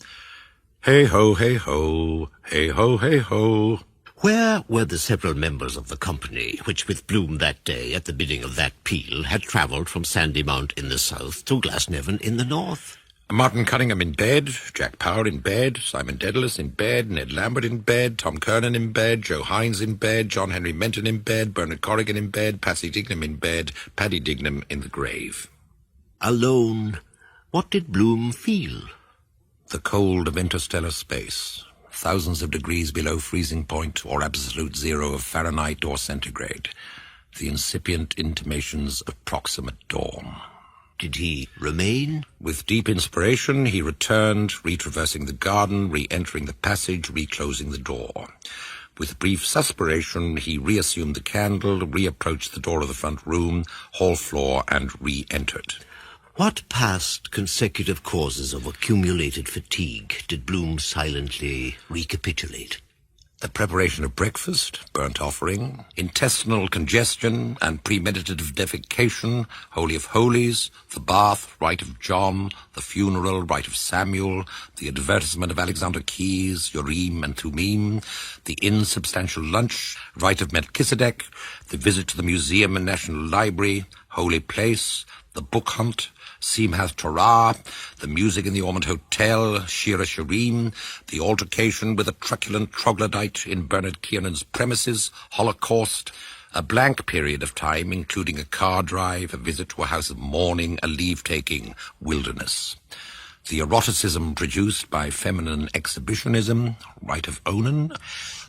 hey ho, hey ho, hey ho, hey ho. Where were the several members of the company which with Bloom that day, at the bidding of that peal, had travelled from Sandymount in the south to Glasnevin in the north? Martin Cunningham in bed, Jack Power in bed, Simon Dedalus in bed, Ned Lambert in bed, Tom Kernan in bed, Joe Hines in bed, John Henry Menton in bed, Bernard Corrigan in bed, Patsy Dignam in bed, Paddy Dignam in the grave. Alone, what did Bloom feel? The cold of interstellar space, thousands of degrees below freezing point or absolute zero of Fahrenheit or centigrade, the incipient intimations of proximate dawn. Did he remain? With deep inspiration, he returned, retraversing the garden, re-entering the passage, reclosing the door. With brief suspiration, he reassumed the candle, reapproached the door of the front room, hall floor, and re-entered. What past consecutive causes of accumulated fatigue did Bloom silently recapitulate? The preparation of breakfast, burnt offering, intestinal congestion and premeditative defecation, Holy of Holies, the bath, rite of John, the funeral, rite of Samuel, the advertisement of Alexander Keys, Urim and Thummim, the insubstantial lunch, rite of Melchizedek, the visit to the museum and National Library, Holy Place, the book hunt, Simhat Torah, the music in the Ormond Hotel, Shira Shirim, the altercation with a truculent troglodyte in Bernard Kiernan's premises, Holocaust, a blank period of time including a car drive, a visit to a house of mourning, a leave-taking, wilderness. The eroticism produced by feminine exhibitionism, rite of Onan,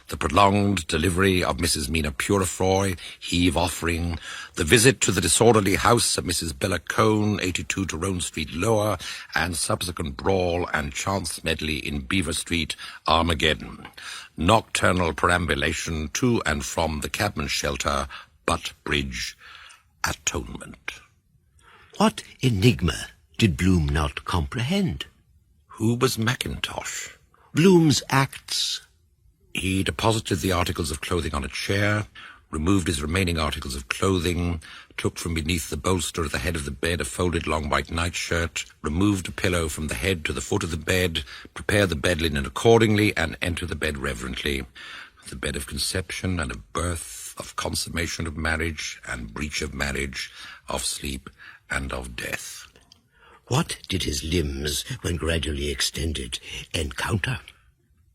the prolonged delivery of Mrs. Mina Purifroy, heave offering, the visit to the disorderly house of Mrs. Bella Cone, 82 Tyrone Street Lower, and subsequent brawl and chance medley in Beaver Street, Armageddon, nocturnal perambulation to and from the cabin shelter, Butt Bridge, atonement. What enigma did Bloom not comprehend? Who was Mackintosh? Bloom's acts. He deposited the articles of clothing on a chair, removed his remaining articles of clothing, took from beneath the bolster at the head of the bed a folded long white nightshirt, removed a pillow from the head to the foot of the bed, prepared the bed linen accordingly, and entered the bed reverently. The bed of conception and of birth, of consummation of marriage and breach of marriage, of sleep and of death. What did his limbs, when gradually extended, encounter?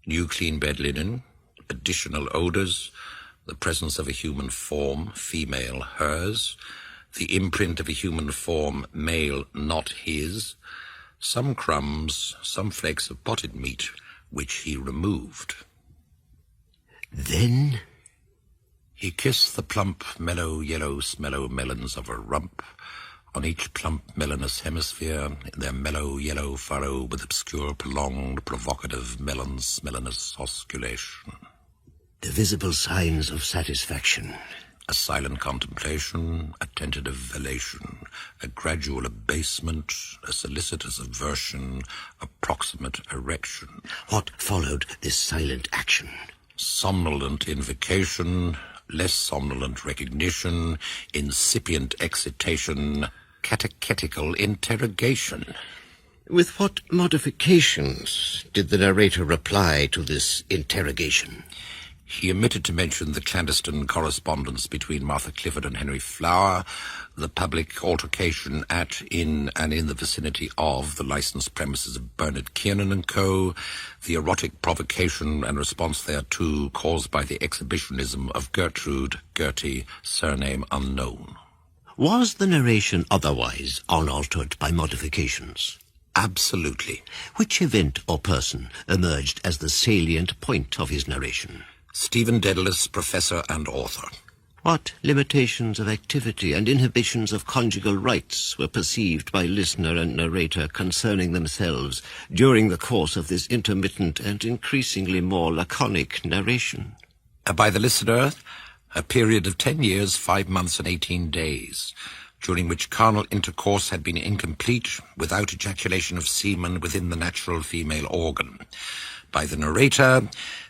New clean bed linen, additional odours, the presence of a human form, female, hers, the imprint of a human form, male, not his, some crumbs, some flakes of potted meat, which he removed. Then he kissed the plump, mellow, yellow, smellow melons of her rump, on each plump, melanous hemisphere, in their mellow, yellow furrow, with obscure, prolonged, provocative, melon-smellinous osculation. the visible signs of satisfaction. A silent contemplation, a tentative velation, a gradual abasement, a solicitous aversion, a proximate erection. What followed this silent action? Somnolent invocation, less somnolent recognition, incipient excitation, catechetical interrogation. With what modifications did the narrator reply to this interrogation? He omitted to mention the clandestine correspondence between Martha Clifford and Henry Flower, the public altercation at, in, and in the vicinity of the licensed premises of Bernard Kiernan & Co., the erotic provocation and response thereto caused by the exhibitionism of Gertrude, Gertie, surname unknown. Was the narration otherwise unaltered by modifications? Absolutely. Which event or person emerged as the salient point of his narration? Stephen Dedalus, professor and author. What limitations of activity and inhibitions of conjugal rights were perceived by listener and narrator concerning themselves during the course of this intermittent and increasingly more laconic narration? By the listener, a period of 10 years, 5 months and 18 days, during which carnal intercourse had been incomplete, without ejaculation of semen within the natural female organ. By the narrator,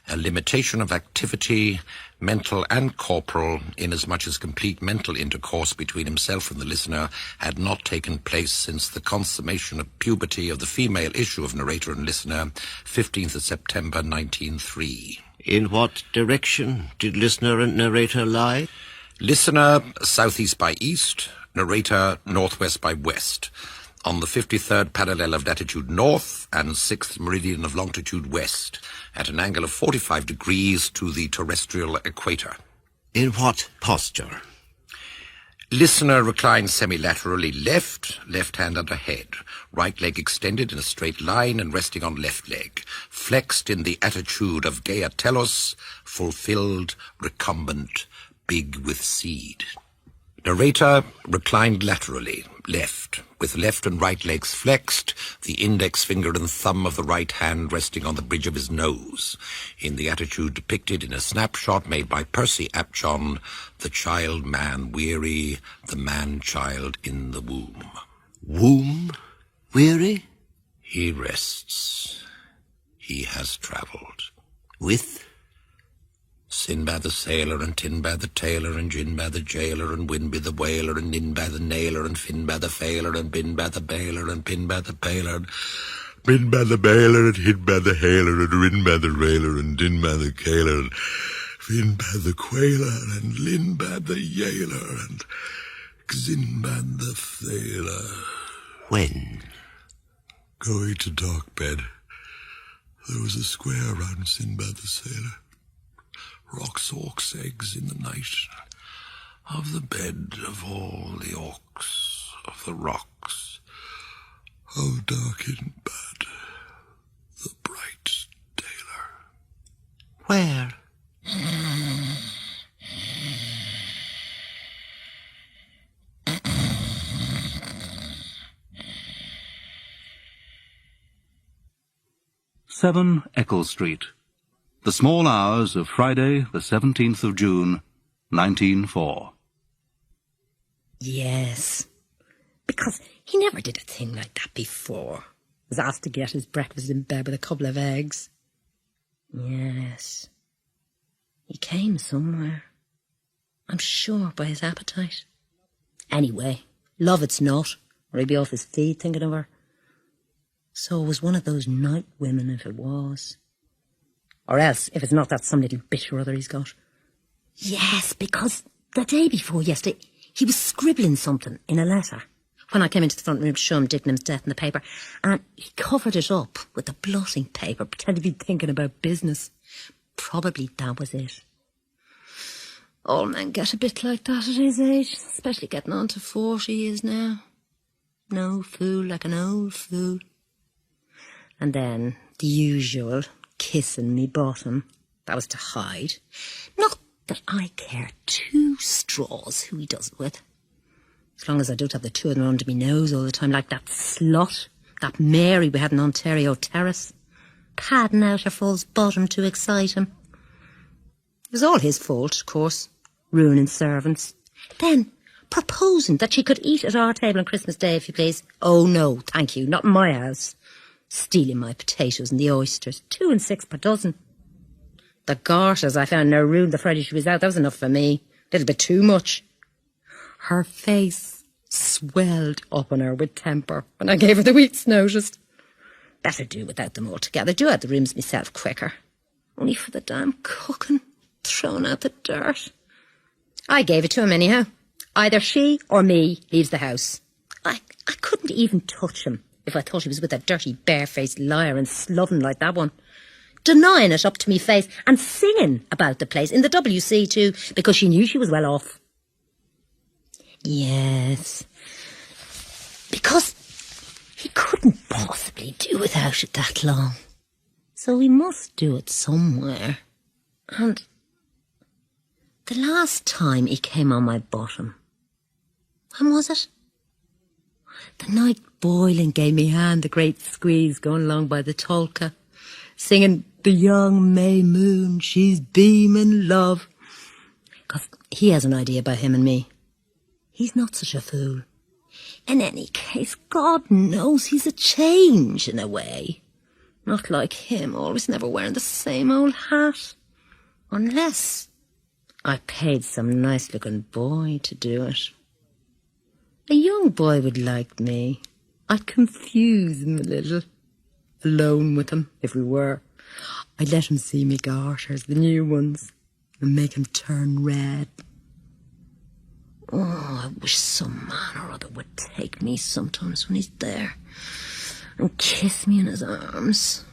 a limitation of activity, mental and corporal, inasmuch as complete mental intercourse between himself and the listener had not taken place since the consummation of puberty of the female issue of narrator and listener, 15th of September 1903. In what direction did listener and narrator lie? Listener, southeast by east, narrator, northwest by west, on the 53rd parallel of latitude north and 6th meridian of longitude west, at an angle of 45 degrees to the terrestrial equator. In what posture? Listener reclined semi-laterally left hand under head, right leg extended in a straight line and resting on left leg, flexed in the attitude of Gaia Telos, fulfilled, recumbent, big with seed. Narrator reclined laterally, left, with left and right legs flexed, the index finger and thumb of the right hand resting on the bridge of his nose, in the attitude depicted in a snapshot made by Percy Apjohn, the child-man weary, the man-child in the womb. Womb? Weary? He rests. He has travelled. With? Sinbad the sailor, and Tinbad the tailor, and Jinbad the jailer, and Winbad the whaler, and Ninbad the nailer, and Finbad the failer, and Binbad the baler, and Pinbad the paler, and Binbad the baler, and Hidbad the hailer, and Rinbad the railer, and Dinbad the caler, and Finbad the quailer, and Linbad the yailer, and Xinbad the failer. When? Going to dark bed, there was a square round Sinbad the sailor. Rocks orcs' eggs in the night, of the bed of all the orcs, of the rocks, of dark in bed, the bright tailor. Where? Seven Eccles Street. The small hours of Friday, the 17th of June, 1904. Yes, because he never did a thing like that before. Was asked to get his breakfast in bed with a couple of eggs. Yes, he came somewhere. I'm sure by his appetite. Anyway, love it's not, or he'd be off his feet thinking of her. So it was one of those night women if it was. Or else, if it's not, that's some little bitch or other he's got. Yes, because the day before yesterday, he was scribbling something in a letter. When I came into the front room to show him Dickenham's death in the paper, and he covered it up with the blotting paper, pretending to be thinking about business. Probably that was it. All men get a bit like that at his age, especially getting on to 40 he is now. No fool like an old fool. And then the usual kissing me bottom. That was to hide. Not that I care 2 straws who he does it with. As long as I don't have the 2 of them under me nose all the time, like that slut, that Mary we had in Ontario Terrace, padding out her false bottom to excite him. It was all his fault, of course, ruining servants. Then proposing that she could eat at our table on Christmas Day, if you please. Oh, no, thank you, not in my house. Stealing my potatoes and the oysters, 2 and 6 per dozen. The garters I found in her room the Friday she was out, that was enough for me. A little bit too much. Her face swelled up on her with temper when I gave her the week's notice. Better do without them altogether. Do out the rooms myself quicker. Only for the damn cooking, thrown out the dirt. I gave it to him anyhow. Either she or me leaves the house. I couldn't even touch him if I thought he was with a dirty, barefaced liar and sloven like that one. Denying it up to me face and singing about the place in the WC too, because she knew she was well off. Yes, because he couldn't possibly do without it that long. So we must do it somewhere. And the last time he came on my bottom, when was it? The night Boylan gave me hand the great squeeze going along by the Tolka, singing The Young May Moon, She's Beaming Love. 'Cause he has an idea about him and me. He's not such a fool. In any case, God knows he's a change in a way. Not like him, always never wearing the same old hat. Unless I paid some nice-looking boy to do it. A young boy would like me. I'd confuse him a little. Alone with him, if we were. I'd let him see me garters, the new ones, and make him turn red. Oh, I wish some man or other would take me sometimes when he's there and kiss me in his arms.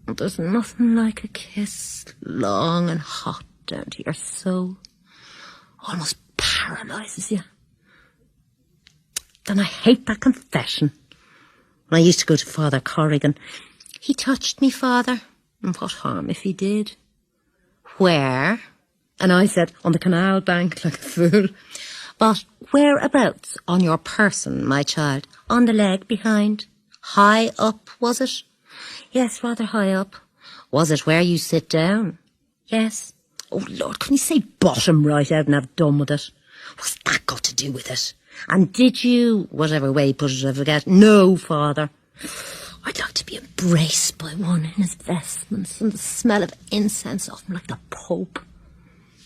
There's nothing like a kiss, long and hot down to your soul. Almost paralyses you. Then I hate that confession. When I used to go to Father Corrigan, he touched me, Father. And what harm if he did? Where? And I said, on the canal bank, like a fool. But whereabouts on your person, my child? On the leg behind? High up, was it? Yes, rather high up. Was it where you sit down? Yes. Oh, Lord, couldn't you say bottom right out and have done with it? What's that got to do with it? And did you, whatever way you put it, I forget? No, Father. I'd like to be embraced by one in his vestments and the smell of incense off him like the Pope.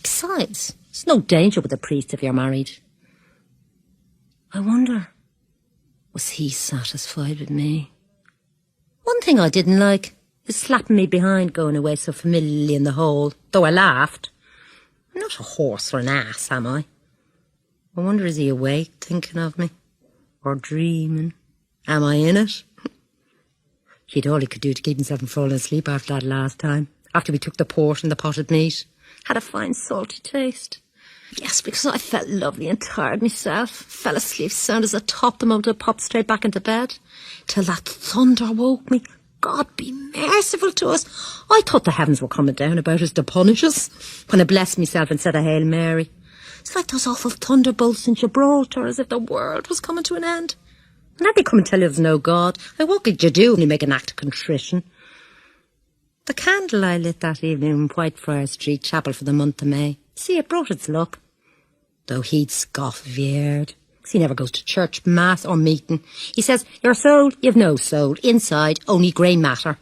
Besides, there's no danger with a priest if you're married. I wonder, was he satisfied with me? One thing I didn't like is slapping me behind going away so familiarly in the hole, though I laughed. I'm not a horse or an ass, am I? I wonder, is he awake thinking of me? Or dreaming? Am I in it? He'd all he could do to keep himself from falling asleep after that last time, after we took the port and the potted meat. Had a fine salty taste. Yes, because I felt lovely and tired myself. Fell asleep sound as I topped the moment I popped straight back into bed. Till that thunder woke me. God be merciful to us. I thought the heavens were coming down about us to punish us, when I blessed myself and said a Hail Mary. It's like those awful thunderbolts in Gibraltar, as if the world was coming to an end. And then they come and tell you there's no God. What could you do when you make an act of contrition? The candle I lit that evening in Whitefriars Street Chapel for the month of May, see, it brought its luck. Though he'd scoff if he erred, 'cause he never goes to church, mass or meeting. He says, your soul, you've no soul. Inside, only grey matter.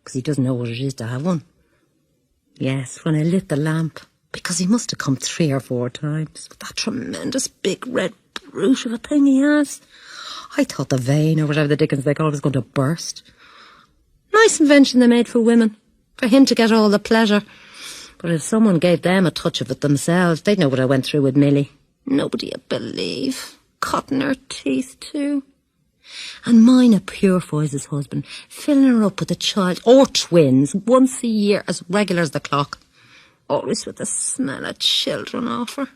'Cause he doesn't know what it is to have one. Yes, when I lit the lamp, because he must have come 3 or 4 times, with that tremendous big red brute of a thing he has. I thought the vein, or whatever the dickens they call it, was going to burst. Nice invention they made for women, for him to get all the pleasure. But if someone gave them a touch of it themselves, they'd know what I went through with Millie. Nobody'd believe. Cutting her teeth too. And mine a Purefoy's husband, filling her up with a child, or twins, once a year, as regular as the clock. always with the smell of children off her.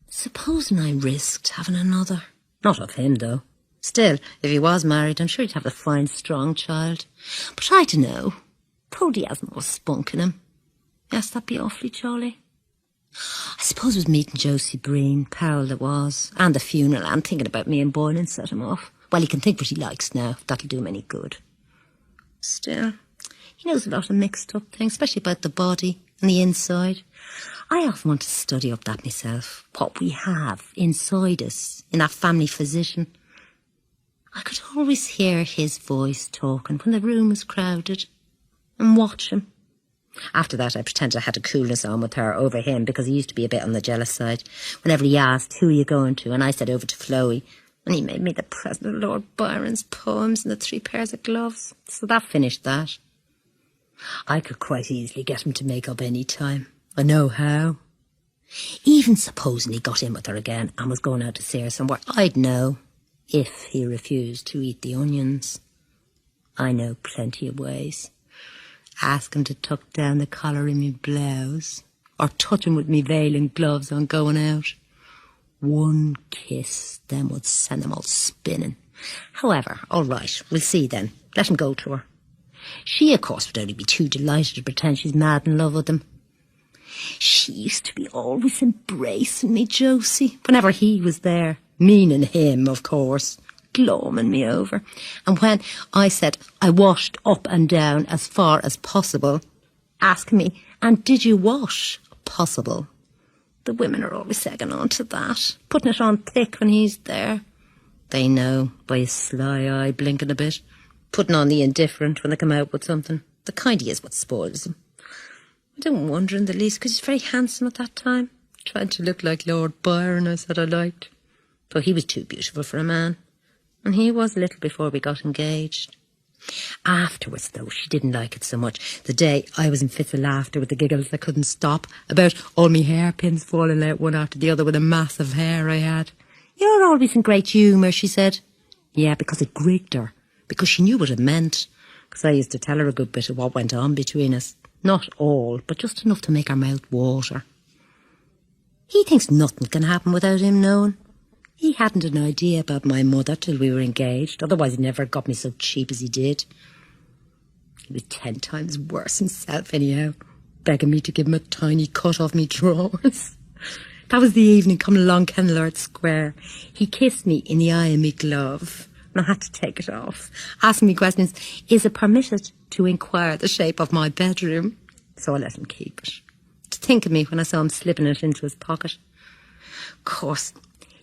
Supposing I risked having another. Not of him, though. Still, if he was married, I'm sure he'd have a fine, strong child. But I dunno. Probably hasn't no spunk in him. Yes, that'd be awfully jolly. I suppose it was meeting Josie Breen, Powell that was, and the funeral, and thinking about me and Boylan set him off. Well, he can think what he likes now, if that'll do him any good. Still, he knows a lot of mixed up things, especially about the body and the inside. I often want to study up that myself, what we have inside us, in that family physician. I could always hear his voice talking when the room was crowded, and watch him. After that, I pretended I had a coolness on with her over him, because he used to be a bit on the jealous side. Whenever he asked, who are you going to? And I said over to Floey, and he made me the present of Lord Byron's poems and the 3 pairs of gloves. So that finished that. I could quite easily get him to make up any time. I know how. Even supposing he got in with her again and was going out to see her somewhere, I'd know, if he refused to eat the onions. I know plenty of ways. Ask him to tuck down the collar in me blouse, or touch him with me veil and gloves on going out. One kiss, then would send them all spinning. However, all right, we'll see then. Let him go to her. She, of course, would only be too delighted to pretend she's mad in love with him. She used to be always embracing me, Josie, whenever he was there. Meaning him, of course, gloaming me over. And when I said I washed up and down as far as possible, asking me, and did you wash possible? The women are always egging on to that, putting it on thick when he's there. They know, by his sly eye blinking a bit, putting on the indifferent when they come out with something. The kind he is what spoils them. I don't wonder in the least, because he's very handsome at that time. Trying to look like Lord Byron, I said I liked. Though he was too beautiful for a man. And he was a little before we got engaged. Afterwards, though, she didn't like it so much. The day I was in fits of laughter with the giggles I couldn't stop, about all me hairpins falling out one after the other with the massive hair I had. You're always in great humour, she said. Yeah, because it grigged her. Because she knew what it meant. Because I used to tell her a good bit of what went on between us. Not all, but just enough to make her mouth water. He thinks nothing can happen without him knowing. He hadn't an idea about my mother till we were engaged. Otherwise, he never got me so cheap as he did. He was 10 times worse himself, anyhow, begging me to give him a tiny cut off me drawers. That was the evening coming along Kenilworth Square. He kissed me in the eye of me glove, and I had to take it off, asking me questions. Is it permitted to inquire the shape of my bedroom? So I let him keep it. To think of me when I saw him slipping it into his pocket. Of course,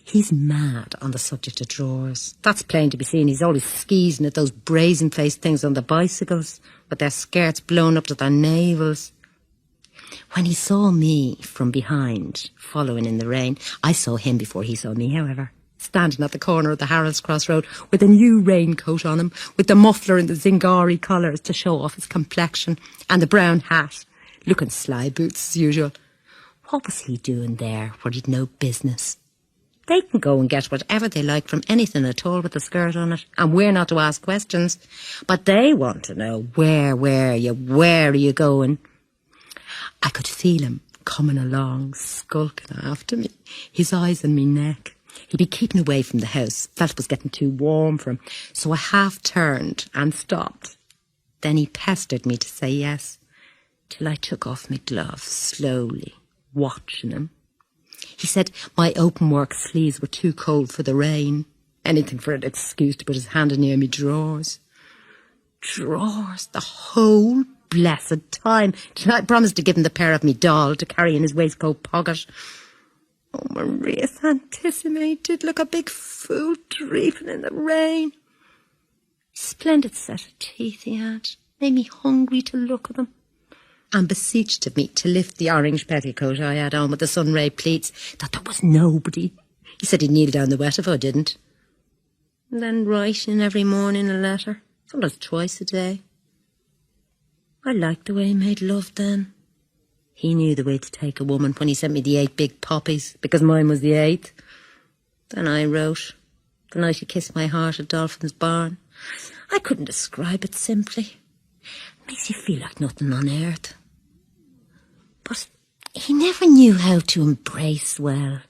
he's mad on the subject of drawers. That's plain to be seen. He's always skeezing at those brazen-faced things on the bicycles, with their skirts blown up to their navels. When he saw me from behind, following in the rain, I saw him before he saw me, however, standing at the corner of the Harold's Cross Road with a new raincoat on him, with the muffler and the Zingari collars to show off his complexion, and the brown hat, looking sly boots as usual. What was he doing there where he'd no business? They can go and get whatever they like from anything at all with a skirt on it, and we're not to ask questions. But they want to know, where are you going? I could feel him coming along, skulking after me, his eyes on me neck. He'd be keeping away from the house, felt it was getting too warm for him, so I half turned and stopped. Then he pestered me to say yes, till I took off my gloves slowly, watching him. He said my open-work sleeves were too cold for the rain. Anything for an excuse to put his hand in near me drawers. Drawers, the whole blessed time, till I promised to give him the pair of me doll to carry in his waistcoat pocket. Oh, Maria Santissima, he did look a big fool dreeping in the rain. Splendid set of teeth he had. Made me hungry to look at them. And beseeched of me to lift the orange petticoat I had on with the sunray pleats, that there was nobody. He said he'd kneel down the wet if I didn't. And then writing every morning a letter, sometimes twice a day. I liked the way he made love then. He knew the way to take a woman when he sent me the 8 big poppies, because mine was the 8th. Then I wrote, the night he kissed my heart at Dolphin's Barn. I couldn't describe it simply. It makes you feel like nothing on earth. But he never knew how to embrace well,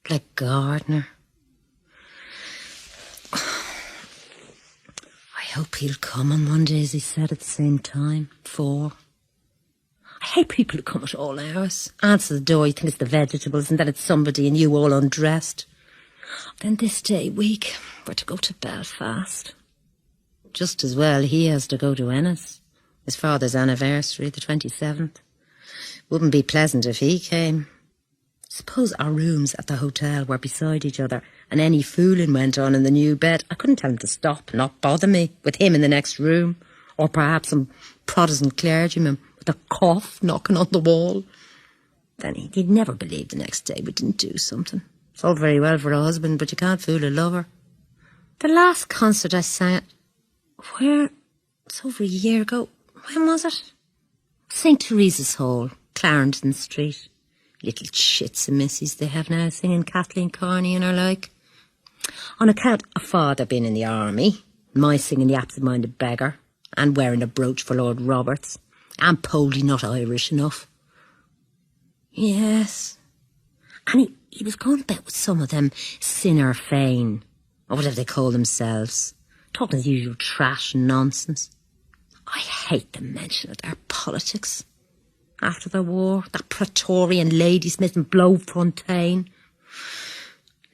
like Gardner. I hope he'll come on Mondays, he said at the same time, 4. I hate people who come at all hours. Answer the door, you think it's the vegetables, and then it's somebody and you all undressed. Then this day week, we're to go to Belfast. Just as well he has to go to Ennis. His father's anniversary, the 27th. Wouldn't be pleasant if he came. Suppose our rooms at the hotel were beside each other and any fooling went on in the new bed. I couldn't tell him to stop, not bother me, with him in the next room. Or perhaps some Protestant clergyman with a cough knocking on the wall. Then he'd never believe the next day we didn't do something. It's all very well for a husband, but you can't fool a lover. The last concert I sang at, it's over a year ago. When was it? St. Teresa's Hall, Clarendon Street. Little shits and missies they have now singing Kathleen Carney and her like. On account of father being in the army, my singing the absent-minded beggar, and wearing a brooch for Lord Roberts, and Poldy not Irish enough. Yes. And he was going about with some of them Sinner Fein, or whatever they call themselves, talking his usual trash and nonsense. I hate the mention of their politics. After the war, that Praetorian Ladysmith and Bloemfontein.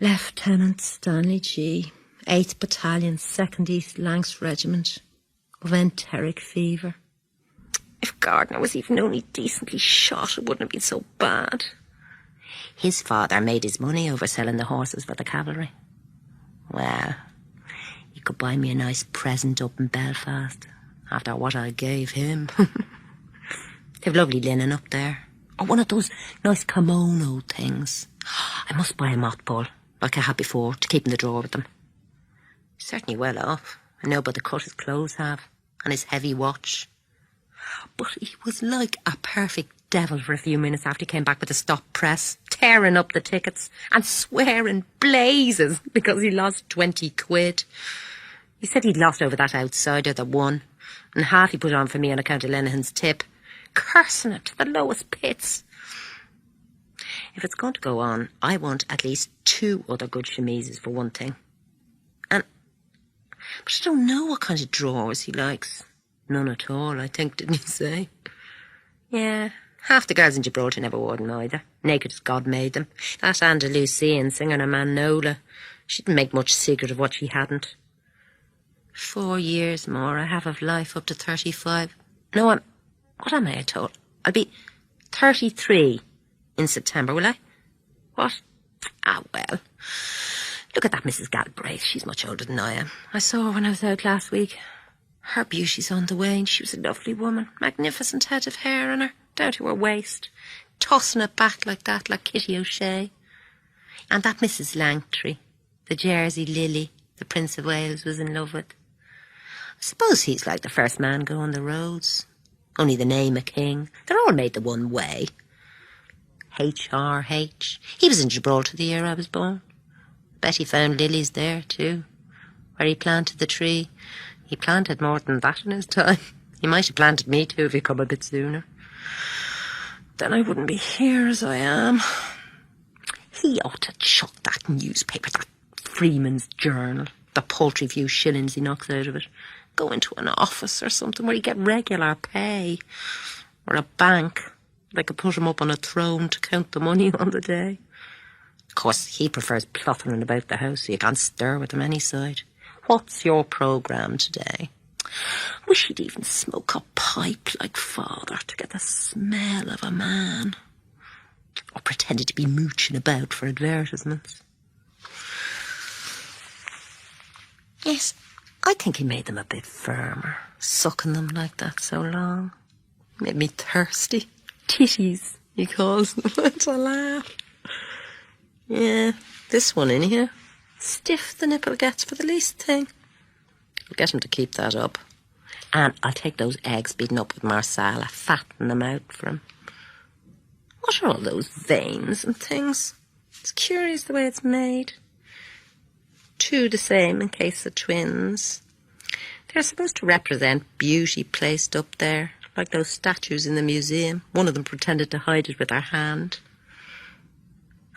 Lieutenant Stanley G, 8th Battalion, 2nd East Lancs Regiment, of enteric fever. If Gardner was even only decently shot, it wouldn't have been so bad. His father made his money over selling the horses for the cavalry. Well, he could buy me a nice present up in Belfast, after what I gave him. They've lovely linen up there. Or one of those nice kimono things. I must buy a mothball, like I had before, to keep in the drawer with them. He's certainly well off. I know by the cut his clothes have, and his heavy watch. But he was like a perfect devil for a few minutes after he came back with the stop press, tearing up the tickets and swearing blazes because he lost 20 quid. He said he'd lost over that outsider that won, and half he put on for me on account of Lenihan's tip, cursing it to the lowest pits. If it's going to go on, I want at least 2 other good chemises for one thing. But I don't know what kind of drawers he likes. None at all, I think, didn't he say? Yeah, half the girls in Gibraltar never wore them either. Naked as God made them. That Andalusian singing her man Nola, she didn't make much secret of what she hadn't. 4 years more I have of life up to 35. No, what am I told? I'll be 33 in September, will I? What? Well. Look at that Mrs. Galbraith. She's much older than I am. I saw her when I was out last week. Her beauty's on the wane. She was a lovely woman. Magnificent head of hair on her, down to her waist. Tossing it back like that, like Kitty O'Shea. And that Mrs. Langtry, the Jersey Lily, the Prince of Wales was in love with. I suppose he's like the first man going the roads. Only the name a king. They're all made the one way. H.R.H. He was in Gibraltar the year I was born. Bet he found lilies there, too. Where he planted the tree. He planted more than that in his time. He might have planted me, too, if he'd come a bit sooner. Then I wouldn't be here as I am. He ought to chuck that newspaper, that Freeman's Journal, the paltry few shillings he knocks out of it. Go into an office or something where you get regular pay. Or a bank. They could put him up on a throne to count the money on the day. Of course, he prefers plottering about the house so you can't stir with him any side. What's your programme today? Wish he'd even smoke a pipe like father to get the smell of a man. Or pretended to be mooching about for advertisements. Yes, I think he made them a bit firmer, sucking them like that so long. Made me thirsty. Titties, he calls them. It's a laugh. Yeah, this one in here. Stiff the nipple gets for the least thing. I'll get him to keep that up. And I'll take those eggs beaten up with marsala, fatten them out for him. What are all those veins and things? It's curious the way it's made. 2 the same in case of twins. They're supposed to represent beauty placed up there, like those statues in the museum. One of them pretended to hide it with her hand.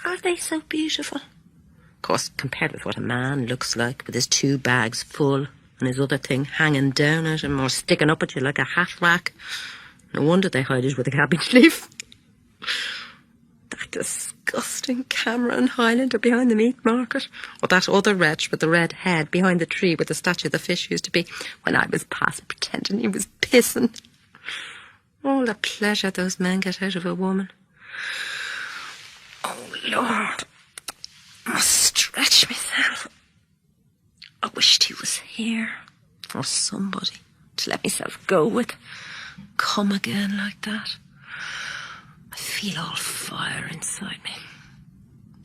Are they so beautiful? Of course, compared with what a man looks like, with his 2 bags full and his other thing hanging down at him or sticking up at you like a hat rack. No wonder they hide it with a cabbage leaf. That disgusting Cameron Highlander behind the meat market. Or that other wretch with the red head behind the tree where the statue of the fish used to be, when I was past pretending he was pissing. All the pleasure those men get out of a woman. Oh, Lord. I must stretch myself. I wished he was here. Or somebody to let myself go with. Come again like that. I feel all fire inside me.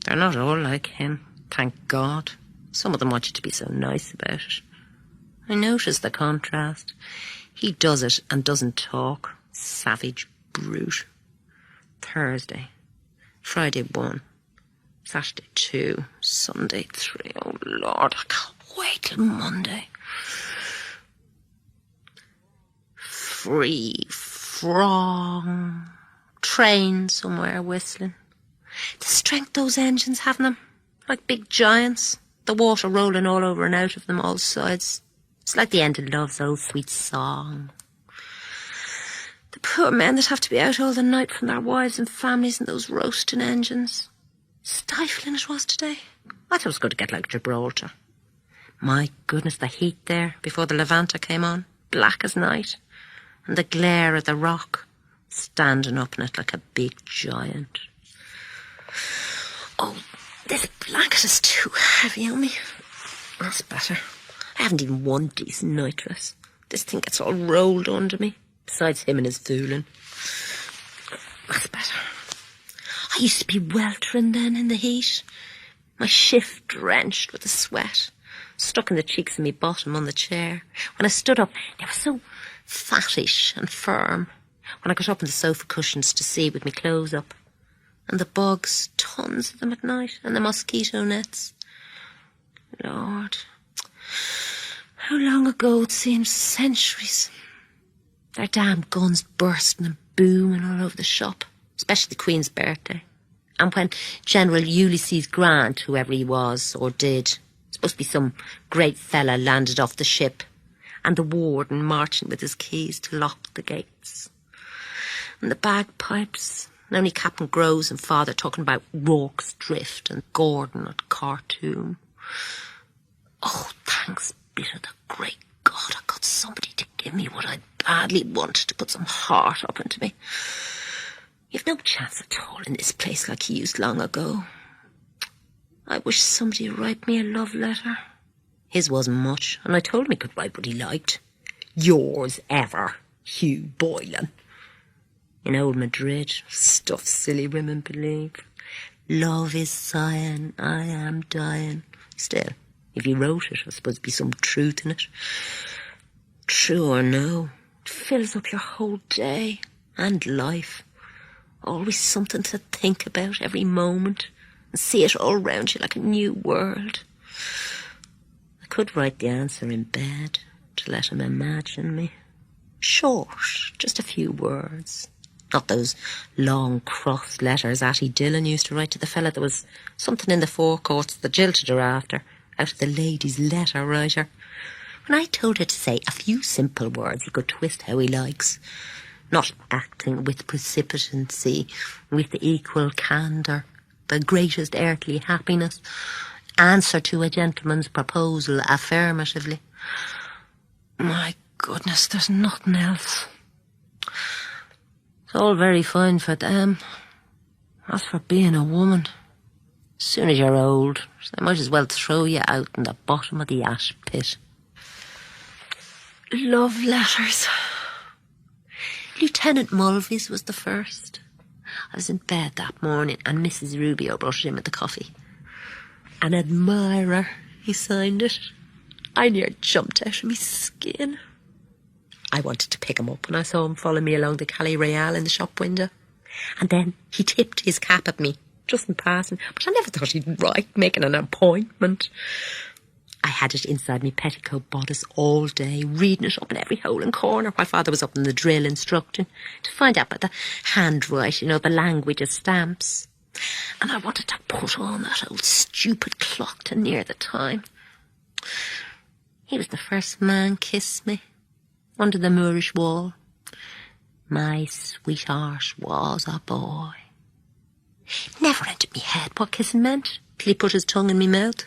They're not all like him, thank God. Some of them want you to be so nice about it. I notice the contrast. He does it and doesn't talk. Savage brute. Thursday. Friday 1. Saturday 2. Sunday 3. Oh, Lord, I can't wait till Monday. Free, from train somewhere whistling. The strength those engines have in them, like big giants. The water rolling all over and out of them all sides. It's like the end of love's old sweet song. The poor men that have to be out all the night from their wives and families in those roasting engines. Stifling it was today. I thought it was going to get like Gibraltar. My goodness, the heat there before the Levanta came on, black as night. And the glare of the rock, standing up in it like a big giant. Oh, this blanket is too heavy on me. That's better. I haven't even one decent nightdress. This thing gets all rolled under me, besides him and his fooling. That's better. I used to be weltering then in the heat. My shift drenched with the sweat, stuck in the cheeks of me bottom on the chair. When I stood up, they were so fattish and firm. When I got up on the sofa cushions to see with my clothes up. And the bugs, tons of them at night, and the mosquito nets. Lord, how long ago it seems, centuries. Their damn guns bursting and booming all over the shop, especially the Queen's birthday. And when General Ulysses Grant, whoever he was or did, supposed to be some great fella, landed off the ship, and the warden marching with his keys to lock the gates. And the bagpipes, and only Captain Groves and Father talking about Rorke's Drift and Gordon at Khartoum. Oh, thanks be to the great God, I got somebody to give me what I badly wanted, to put some heart up into me. You've no chance at all in this place like he used long ago. I wish somebody would write me a love letter. His wasn't much, and I told him he could write what he liked. Yours ever, Hugh Boylan. In old Madrid, stuff silly women believe. Love is sighing, I am dying. Still, if you wrote it, I suppose there'd be some truth in it. True or no, it fills up your whole day and life. Always something to think about every moment and see it all round you like a new world. I could write the answer in bed to let him imagine me. Short, just a few words. Not those long cross letters Atty Dillon used to write to the fella that was something in the forecourts that jilted her after, out of the lady's letter writer. When I told her to say a few simple words he could twist how he likes, not acting with precipitancy, with equal candour, the greatest earthly happiness, answer to a gentleman's proposal affirmatively. My goodness, there's nothing else. It's all very fine for them. As for being a woman, as soon as you're old, they might as well throw you out in the bottom of the ash pit. Love letters. Lieutenant Mulvey's was the first. I was in bed that morning and Mrs. Rubio brought it in with the coffee. An admirer, he signed it. I near jumped out of my skin. I wanted to pick him up when I saw him follow me along the Calle Real in the shop window. And then he tipped his cap at me, just in passing. But I never thought he'd write, making an appointment. I had it inside me petticoat bodice all day, reading it up in every hole and corner while Father was up in the drill instructing, to find out about the handwriting or the language of stamps. And I wanted to put on that old stupid clock to near the time. He was the first man kissed me, under the Moorish wall. My sweetheart was a boy. Never entered me head what kissing meant, till he put his tongue in me mouth.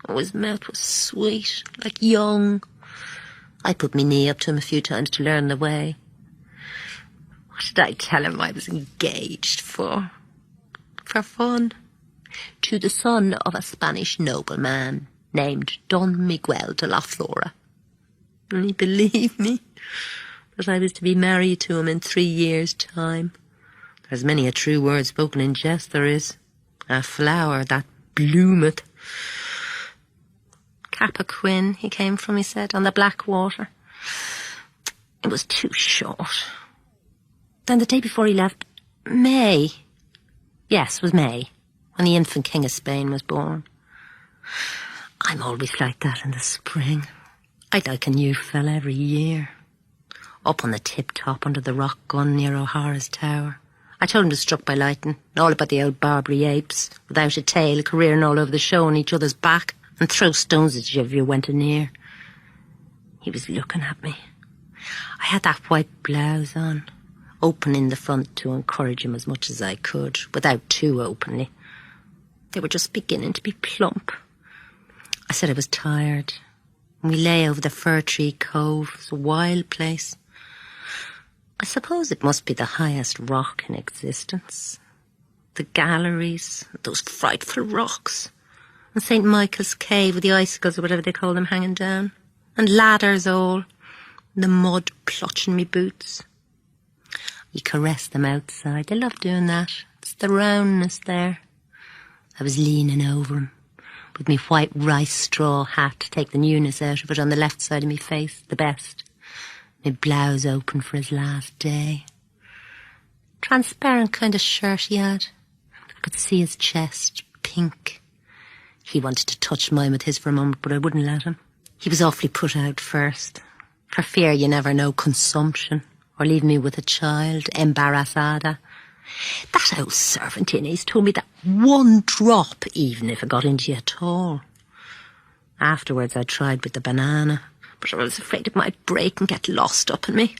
Oh, his mouth was sweet, like young. I put me knee up to him a few times to learn the way. What did I tell him I was engaged for? For fun. To the son of a Spanish nobleman named Don Miguel de la Flora. And he believed me that I was to be married to him in 3 years' time. There's many a true word spoken in jest, there is. A flower that bloometh. Cappoquin, he came from, he said, on the Blackwater. It was too short. Then the day before he left, May. Yes, it was May, when the infant king of Spain was born. I'm always like that in the spring. I'd like a new fella every year. Up on the tip-top under the rock gun near O'Hara's tower. I told him to struck by lightning, all about the old Barbary apes, without a tail, careering all over the show on each other's back, and throw stones at you if you went near. He was looking at me. I had that white blouse on, open in the front to encourage him as much as I could, without too openly. They were just beginning to be plump. I said I was tired. We lay over the fir tree cove. It was a wild place. I suppose it must be the highest rock in existence. The galleries, those frightful rocks. And St. Michael's Cave with the icicles or whatever they call them hanging down. And ladders all. The mud clutching me boots. You caress them outside. They love doing that. It's the roundness there. I was leaning over him with me white rice straw hat to take the newness out of it on the left side of me face, the best. My blouse open for his last day. Transparent kind of shirt he had. I could see his chest, pink. He wanted to touch mine with his for a moment, but I wouldn't let him. He was awfully put out first, for fear you never know consumption, or leave me with a child, embarazada. That old servant Inez told me that one drop, even if it got into you at all. Afterwards I tried with the banana, but I was afraid it might break and get lost up in me.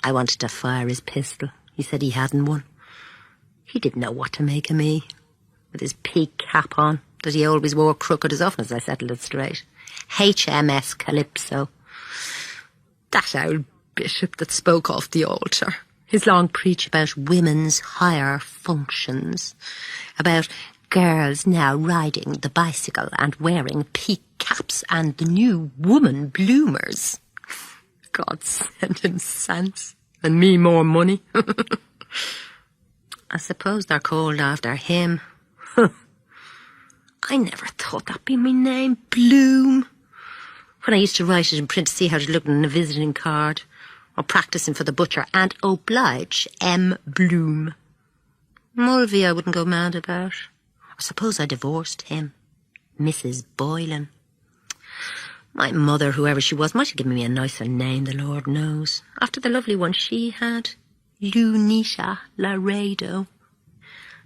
I wanted to fire his pistol. He said he hadn't one. He didn't know what to make of me, with his peak cap on, that he always wore crooked as often as I settled it straight. HMS Calypso. That old bishop that spoke off the altar. His long preach about women's higher functions. About girls now riding the bicycle and wearing peak caps and the new woman bloomers. God send him sense. And me more money. I suppose they're called after him. I never thought that'd be my name, Bloom. When I used to write it in print to see how it looked on a visiting card, or practising for the butcher, and oblige M. Bloom. Mulvey I wouldn't go mad about. I suppose I divorced him. Mrs. Boylan. My mother, whoever she was, might have given me a nicer name, the Lord knows, after the lovely one she had. Lunita Laredo.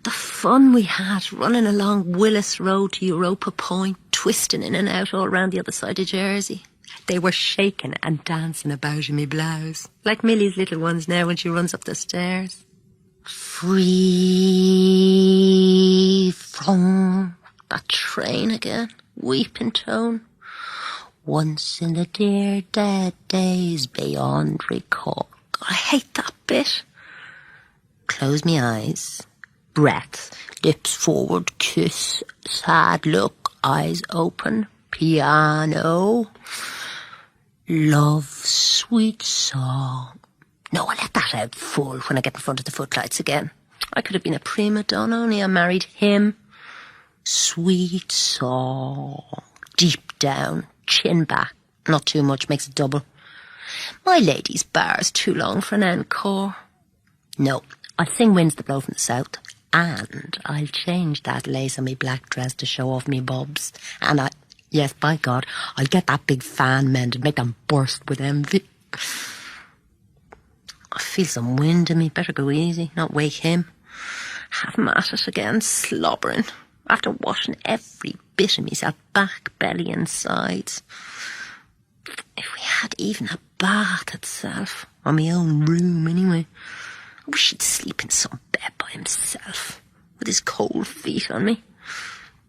The fun we had running along Willis Road to Europa Point, twisting in and out all round the other side of Jersey. They were shaking and dancing about in me blouse, like Millie's little ones now when she runs up the stairs. Free from that train again, weeping tone. Once in the dear dead days beyond recall. God, I hate that bit. Close me eyes. Breath, lips forward, kiss, sad look, eyes open, piano, love, sweet song. No, I'll let that out full when I get in front of the footlights again. I could have been a prima donna, only I married him. Sweet song, deep down, chin back, not too much, makes it double. My lady's bar's too long for an encore. No, I'll sing Winds That Blow from the South. And I'll change that lace on me black dress to show off me bobs. And Yes, by God, I'll get that big fan mended, make them burst with envy. I feel some wind in me. Better go easy, not wake him. Have him at it again, slobbering, after washing every bit of myself, back, belly and sides. If we had even a bath itself, or my own room anyway, I wish he'd sleep in some bed by himself, with his cold feet on me.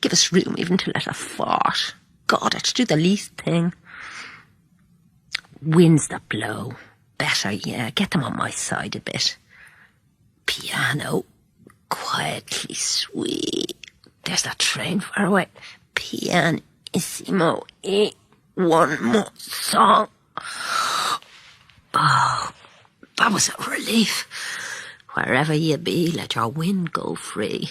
Give us room even to let a fart. God, I'd do the least thing. Winds that blow. Better, yeah, get them on my side a bit. Piano, quietly sweet. There's that train far away. Pianissimo, one more song. Oh, that was a relief. Wherever you be, let your wind go free.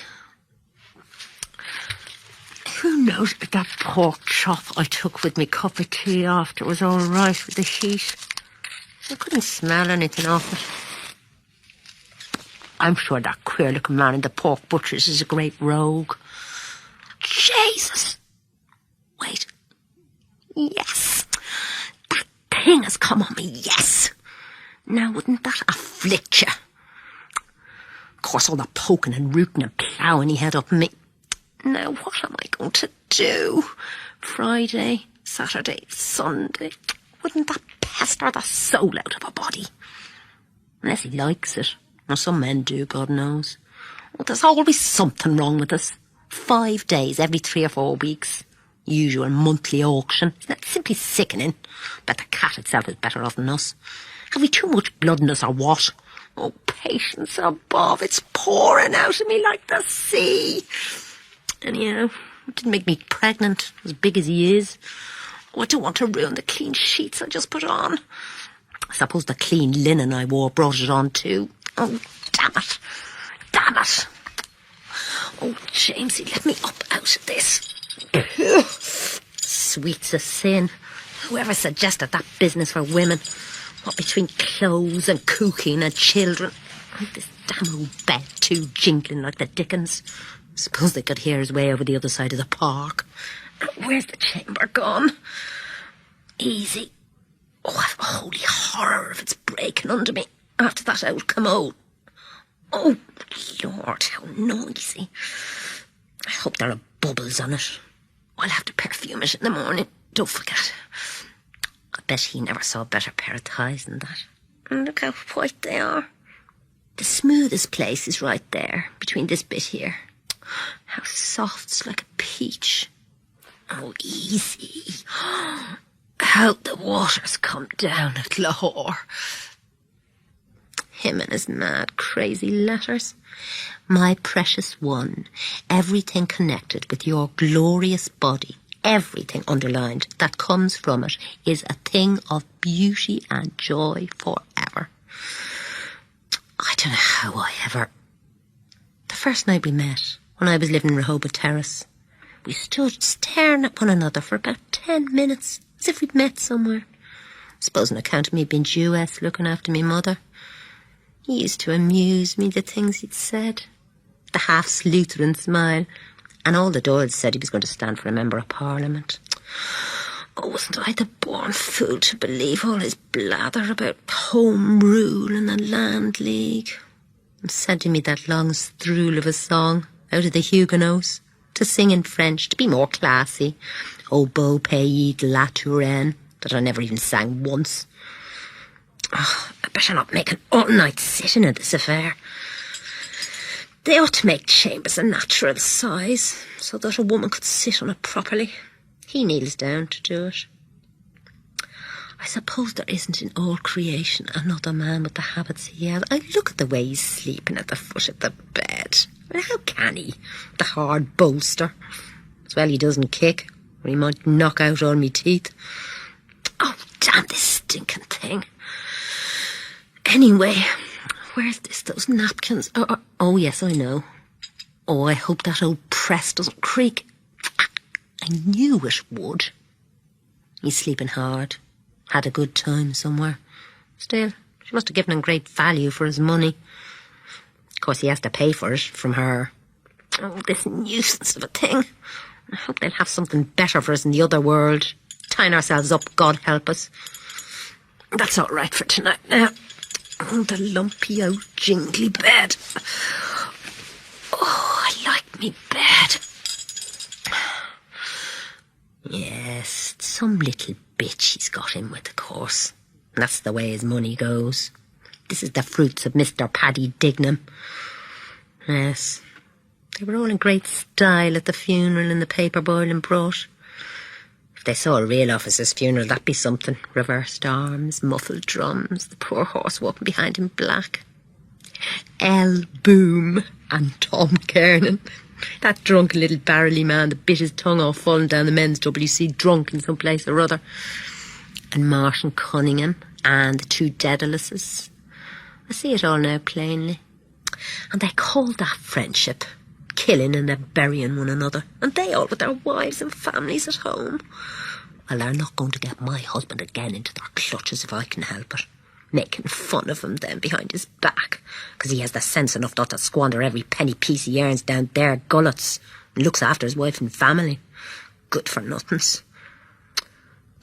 Who knows if that pork chop I took with me cup of tea after was all right with the heat? I couldn't smell anything off it. I'm sure that queer-looking man in the pork butcher's is a great rogue. Jesus! Wait. Yes! That thing has come on me, yes! Now, wouldn't that afflict you? Of course, all the poking and rooting and ploughing he had up me. Now, what am I going to do? Friday, Saturday, Sunday. Wouldn't that pester the soul out of a body? Unless he likes it. Or some men do, God knows. Well, there's always something wrong with us. 5 days every 3 or 4 weeks. Usual monthly auction. Isn't that simply sickening? Bet the cat itself is better off than us. Have we too much blood in us or what? Oh, patience above. It's pouring out of me like the sea. Anyhow, it didn't make me pregnant, as big as he is. Oh, I don't want to ruin the clean sheets I just put on. I suppose the clean linen I wore brought it on too. Oh, damn it. Damn it. Oh, Jamesy, let me up out of this. Sweet's a sin. Whoever suggested that business for women? What between clothes and cooking and children? And this damn old bed too, jingling like the dickens. Suppose they could hear his way over the other side of the park. Where's the chamber gone? Easy. Oh, I've a holy horror if it's breaking under me after that old commode. Oh, Lord, how noisy. I hope there are bubbles on it. I'll have to perfume it in the morning. Don't forget. I bet he never saw a better pair of thighs than that. And look how white they are. The smoothest place is right there, between this bit here. How soft's like a peach. Oh, easy. How the water's come down at Lahore. Him and his mad, crazy letters. My precious one, everything connected with your glorious body, everything underlined that comes from it, is a thing of beauty and joy forever. I don't know how I ever... The first night we met, when I was living in Rehoboth Terrace, we stood staring at one another for about 10 minutes, as if we'd met somewhere. Supposing on account of me being Jewess, looking after me mother. He used to amuse me, the things he'd said. The half-Lutheran smile. And all the Doyles said he was going to stand for a member of Parliament. Oh, wasn't I the born fool to believe all his blather about Home Rule and the Land League? And sending me that long strool of a song out of the Huguenots to sing in French, to be more classy. Au beau pays de la Touraine, that I never even sang once. Oh, I better not make an all-night sitting at this affair. They ought to make chambers a natural size, so that a woman could sit on it properly. He kneels down to do it. I suppose there isn't in all creation another man with the habits he has. I look at the way he's sleeping at the foot of the bed. Well, how can he? The hard bolster. As well he doesn't kick, or he might knock out all me teeth. Oh, damn this stinking thing. Anyway, where's this? Those napkins? Oh, yes, I know. Oh, I hope that old press doesn't creak. I knew it would. He's sleeping hard. Had a good time somewhere. Still, she must have given him great value for his money. Of course, he has to pay for it from her. Oh, this nuisance of a thing. I hope they'll have something better for us in the other world. Tying ourselves up, God help us. That's all right for tonight now. Oh, the lumpy old jingly bed. Oh, I like me bed. Yes, some little bitch he's got in with, of course. That's the way his money goes. This is the fruits of Mr. Paddy Dignam. Yes, they were all in great style at the funeral in the paper boiling brought. If they saw a real officer's funeral, that'd be something. Reversed arms, muffled drums, the poor horse walking behind in black. L. Boom and Tom Kernan. That drunken little barrelly man that bit his tongue off falling down the men's WC drunk in some place or other. And Martin Cunningham and the two Daedaluses. I see it all now plainly. And they called that friendship killing and then burying one another, and they all with their wives and families at home. Well, they're not going to get my husband again into their clutches if I can help it. Making fun of him then behind his back, because he has the sense enough not to squander every penny piece he earns down their gullets, and looks after his wife and family. Good for nothings.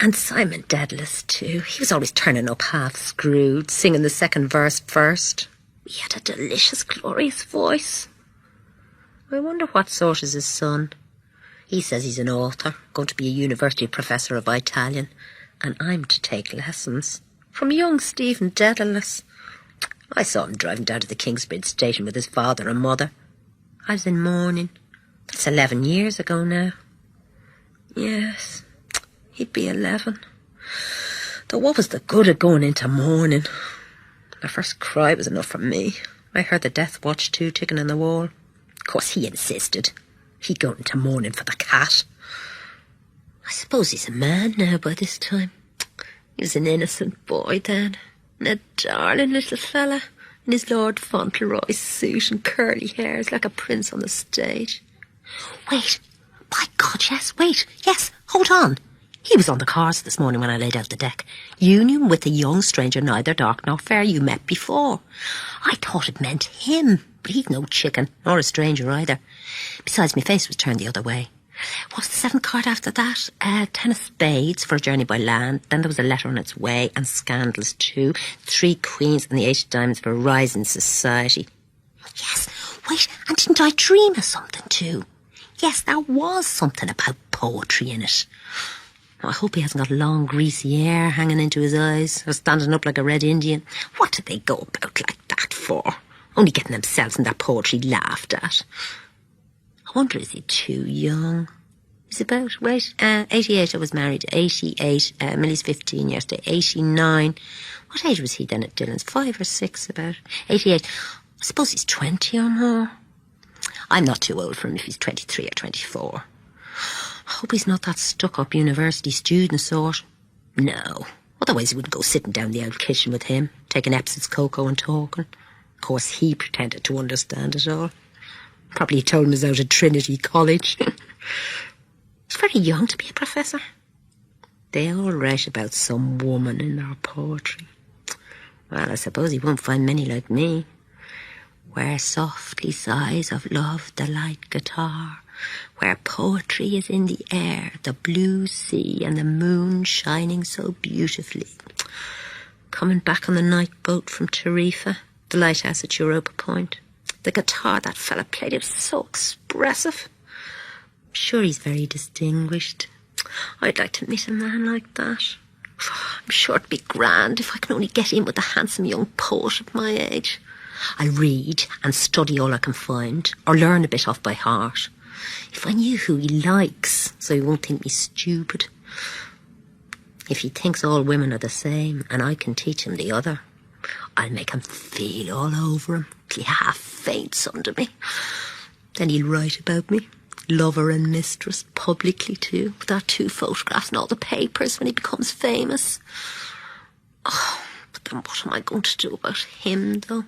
And Simon Daedalus too. He was always turning up half screwed, singing the second verse first. He had a delicious, glorious voice. I wonder what sort is his son. He says he's an author, going to be a university professor of Italian, and I'm to take lessons from young Stephen Daedalus. I saw him driving down to the Kingsbridge station with his father and mother. I was in mourning. That's 11 years ago now. Yes, he'd be 11. Though what was the good of going into mourning? My first cry was enough for me. I heard the death watch too ticking on the wall. Of course, he insisted. He'd go into mourning for the cat. I suppose he's a man now by this time. He was an innocent boy then, and a darling little fella, in his Lord Fauntleroy suit and curly hairs like a prince on the stage. Wait, by God, yes, wait, yes, hold on. He was on the cars this morning when I laid out the deck. Union with a young stranger, neither dark nor fair, you met before. I thought it meant him, but he's no chicken, nor a stranger either. Besides, my face was turned the other way. What's the seventh card after that? 10 of spades for a journey by land. Then there was a letter on its way, and scandals too. 3 queens and the 8 of diamonds for a rising society. Yes, wait, and didn't I dream of something too? Yes, there was something about poetry in it. I hope he hasn't got long, greasy hair hanging into his eyes, or standing up like a red Indian. What do they go about like that for? Only getting themselves and their poetry laughed at. I wonder, is he too young? He's about, 88 I was married, 88, Millie's 15 yesterday, 89. What age was he then at Dillon's? 5 or 6 about? 88. I suppose he's 20 or more. I'm not too old for him if he's 23 or 24. I hope he's not that stuck-up university student sort. No, otherwise he wouldn't go sitting down the old kitchen with him, taking Epsom's cocoa and talking. Of course, he pretended to understand it all. Probably he told him he was out at Trinity College. He's very young to be a professor. They all write about some woman in their poetry. Well, I suppose he won't find many like me. Where softly sighs of love the light guitar, where poetry is in the air, the blue sea and the moon shining so beautifully. Coming back on the night boat from Tarifa, the lighthouse at Europa Point. The guitar that fella played, it was so expressive. I'm sure he's very distinguished. I'd like to meet a man like that. I'm sure it'd be grand if I can only get in with a handsome young poet of my age. I'll read and study all I can find, or learn a bit off by heart. If I knew who he likes, so he won't think me stupid. If he thinks all women are the same, and I can teach him the other, I'll make him feel all over him till he half faints under me. Then he'll write about me, lover and mistress, publicly too, with our 2 photographs in all the papers when he becomes famous. Oh, but then what am I going to do about him, though?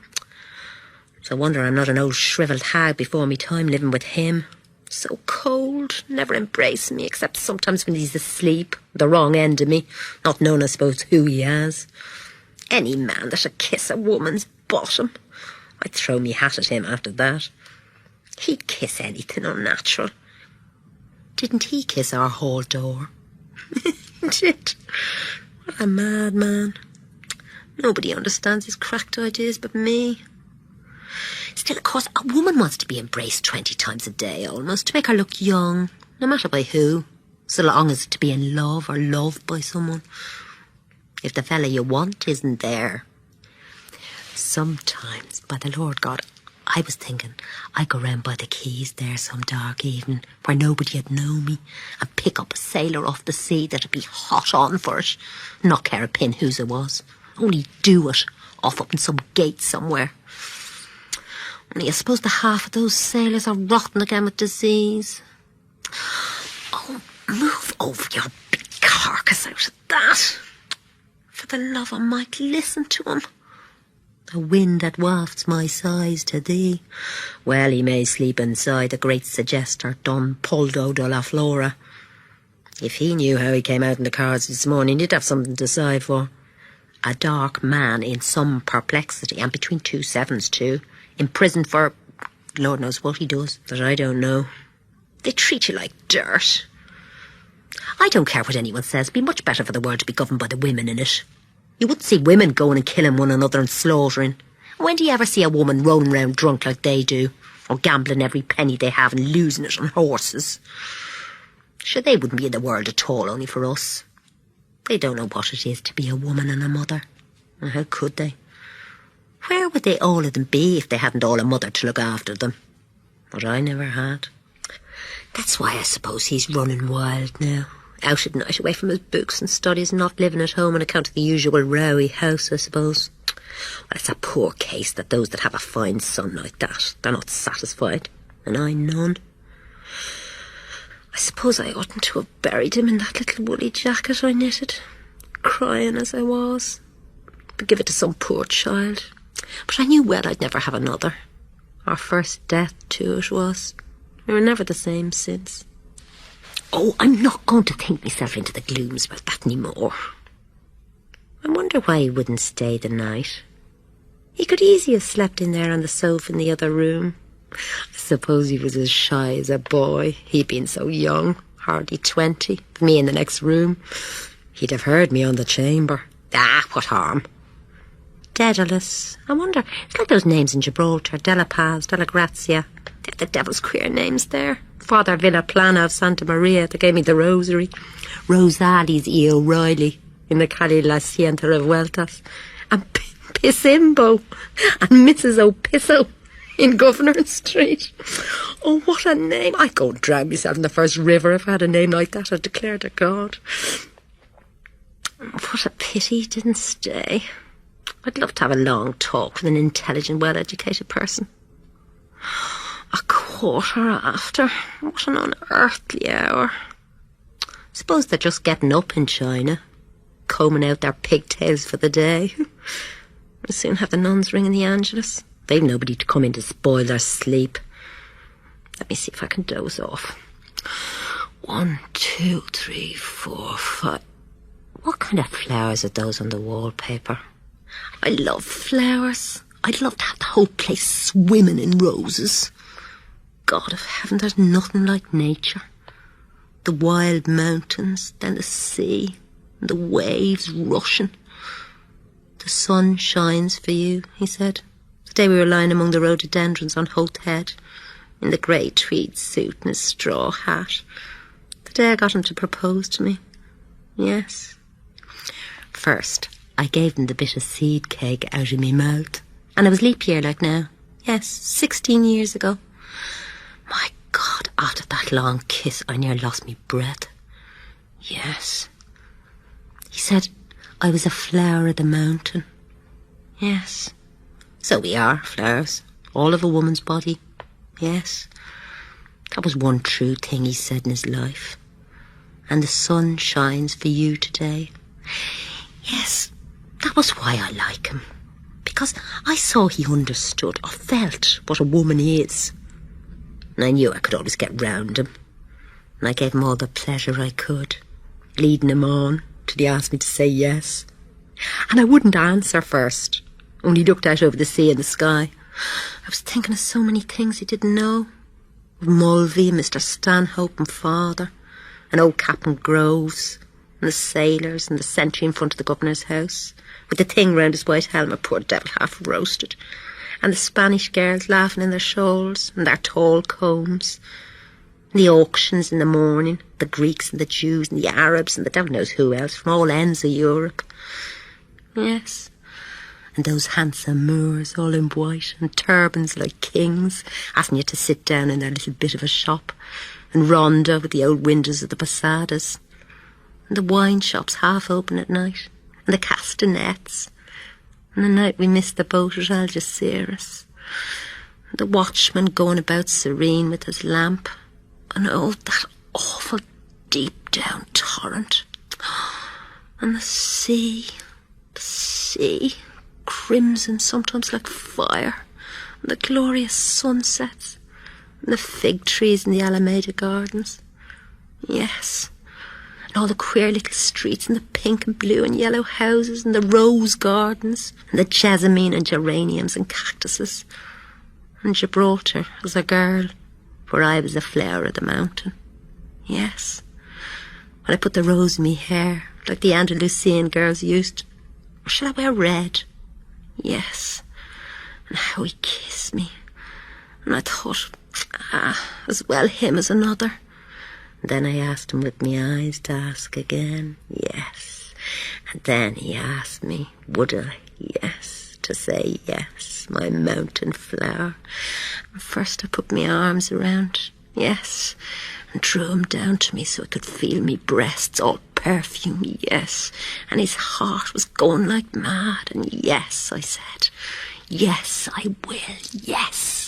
It's a wonder I'm not an old shrivelled hag before me time living with him. So cold, never embracing me, except sometimes when he's asleep, the wrong end of me, not knowing, I suppose, who he has. Any man that'd kiss a woman's bottom, I'd throw me hat at him after that. He'd kiss anything unnatural. Didn't he kiss our hall door? Did. What a madman. Nobody understands his cracked ideas but me. Still, of course, a woman wants to be embraced 20 times a day almost, to make her look young, no matter by who, so long as to be in love or loved by someone. If the fella you want isn't there. Sometimes, by the Lord God, I was thinking I'd go round by the quays there some dark evening where nobody'd know me and pick up a sailor off the sea that'd be hot on for it, not care a pin whose it was. Only do it off up in some gate somewhere. Only I suppose the half of those sailors are rotten again with disease. Oh, move over your big carcass out of that. For the love of Mike, listen to him. A wind that wafts my sighs to thee. Well, he may sleep inside the great suggester Don Poldo de la Flora. If he knew how he came out in the cards this morning, he'd have something to sigh for. A dark man in some perplexity, and between 2 sevens too, in prison for Lord knows what he does that I don't know. They treat you like dirt. I don't care what anyone says. It'd be much better for the world to be governed by the women in it. You wouldn't see women going and killing one another and slaughtering. When do you ever see a woman rolling around drunk like they do, or gambling every penny they have and losing it on horses? Sure, they wouldn't be in the world at all, only for us. They don't know what it is to be a woman and a mother. And how could they? Where would they all of them be if they hadn't all a mother to look after them? But I never had. That's why I suppose he's running wild now. Out at night, away from his books and studies, and not living at home on account of the usual rowy house, I suppose. Well, it's a poor case that those that have a fine son like that, they're not satisfied, and I none. I suppose I oughtn't to have buried him in that little woolly jacket I knitted, crying as I was, but give it to some poor child. But I knew well I'd never have another. Our first death, too, it was. We were never the same since. Oh, I'm not going to think myself into the glooms about that any more. I wonder why he wouldn't stay the night. He could easily have slept in there on the sofa in the other room. I suppose he was as shy as a boy, he being so young, hardly 20, with me in the next room. He'd have heard me on the chamber. Ah, what harm? Daedalus. I wonder, it's like those names in Gibraltar, Della Paz, Della Grazia. They're the devil's queer names there. Father Villaplana of Santa Maria that gave me the rosary. Rosales E. O'Reilly in the Calle La Cienta Revueltas. And Pissimbo and Mrs. O'Pisso in Governor Street. Oh, what a name. I'd go and drown myself in the first river if I had a name like that, I declare to God. What a pity he didn't stay. I'd love to have a long talk with an intelligent, well-educated person. 1:15. What an unearthly hour. Suppose they're just getting up in China, combing out their pigtails for the day. We'll soon have the nuns ringing the Angelus. They've nobody to come in to spoil their sleep. Let me see if I can doze off. 1, 2, 3, 4, 5. What kind of flowers are those on the wallpaper? I love flowers. I'd love to have the whole place swimming in roses. God of heaven, there's nothing like nature. The wild mountains, then the sea, and the waves rushing. The sun shines for you, he said, the day we were lying among the rhododendrons on Holt Head, in the grey tweed suit and his straw hat. The day I got him to propose to me. Yes. First, I gave him the bit of seed cake out of me mouth. And it was leap year like now. Yes, 16 years ago. My God, after that long kiss, I near lost me breath. Yes. He said I was a flower of the mountain. Yes. So we are, flowers. All of a woman's body. Yes. That was one true thing he said in his life. And the sun shines for you today. Yes, that was why I like him. Because I saw he understood or felt what a woman is. And I knew I could always get round him. And I gave him all the pleasure I could, leading him on till he asked me to say yes. And I wouldn't answer first, only looked out over the sea and the sky. I was thinking of so many things he didn't know. Mulvey and Mr. Stanhope and father, and old Captain Groves, and the sailors, and the sentry in front of the governor's house, with the thing round his white helmet, poor devil, half roasted, and the Spanish girls laughing in their shawls, and their tall combs, and the auctions in the morning, the Greeks and the Jews and the Arabs and the devil knows who else from all ends of Europe. Yes, and those handsome Moors all in white and turbans like kings, asking you to sit down in their little bit of a shop, and Ronda with the old windows of the posadas, and the wine shops half open at night, and the castanets, and the night we missed the boat at Algeciras, and the watchman going about serene with his lamp, and oh, that awful deep down torrent, and the sea, crimson sometimes like fire, and the glorious sunsets, and the fig trees in the Alameda Gardens. Yes, and all the queer little streets, and the pink and blue and yellow houses, and the rose gardens, and the jasmine and geraniums and cactuses, and Gibraltar as a girl, where I was the flower of the mountain. Yes, when I put the rose in me hair, like the Andalusian girls used. Or shall I wear red? Yes, and how he kissed me. And I thought, as well him as another. And then I asked him with my eyes to ask again, yes. And then he asked me, would I? Yes, to say yes, my mountain flower. And first I put my arms around, yes, and drew him down to me so I could feel me breasts all perfume, yes, and his heart was going like mad, and yes, I said, yes, I will, yes.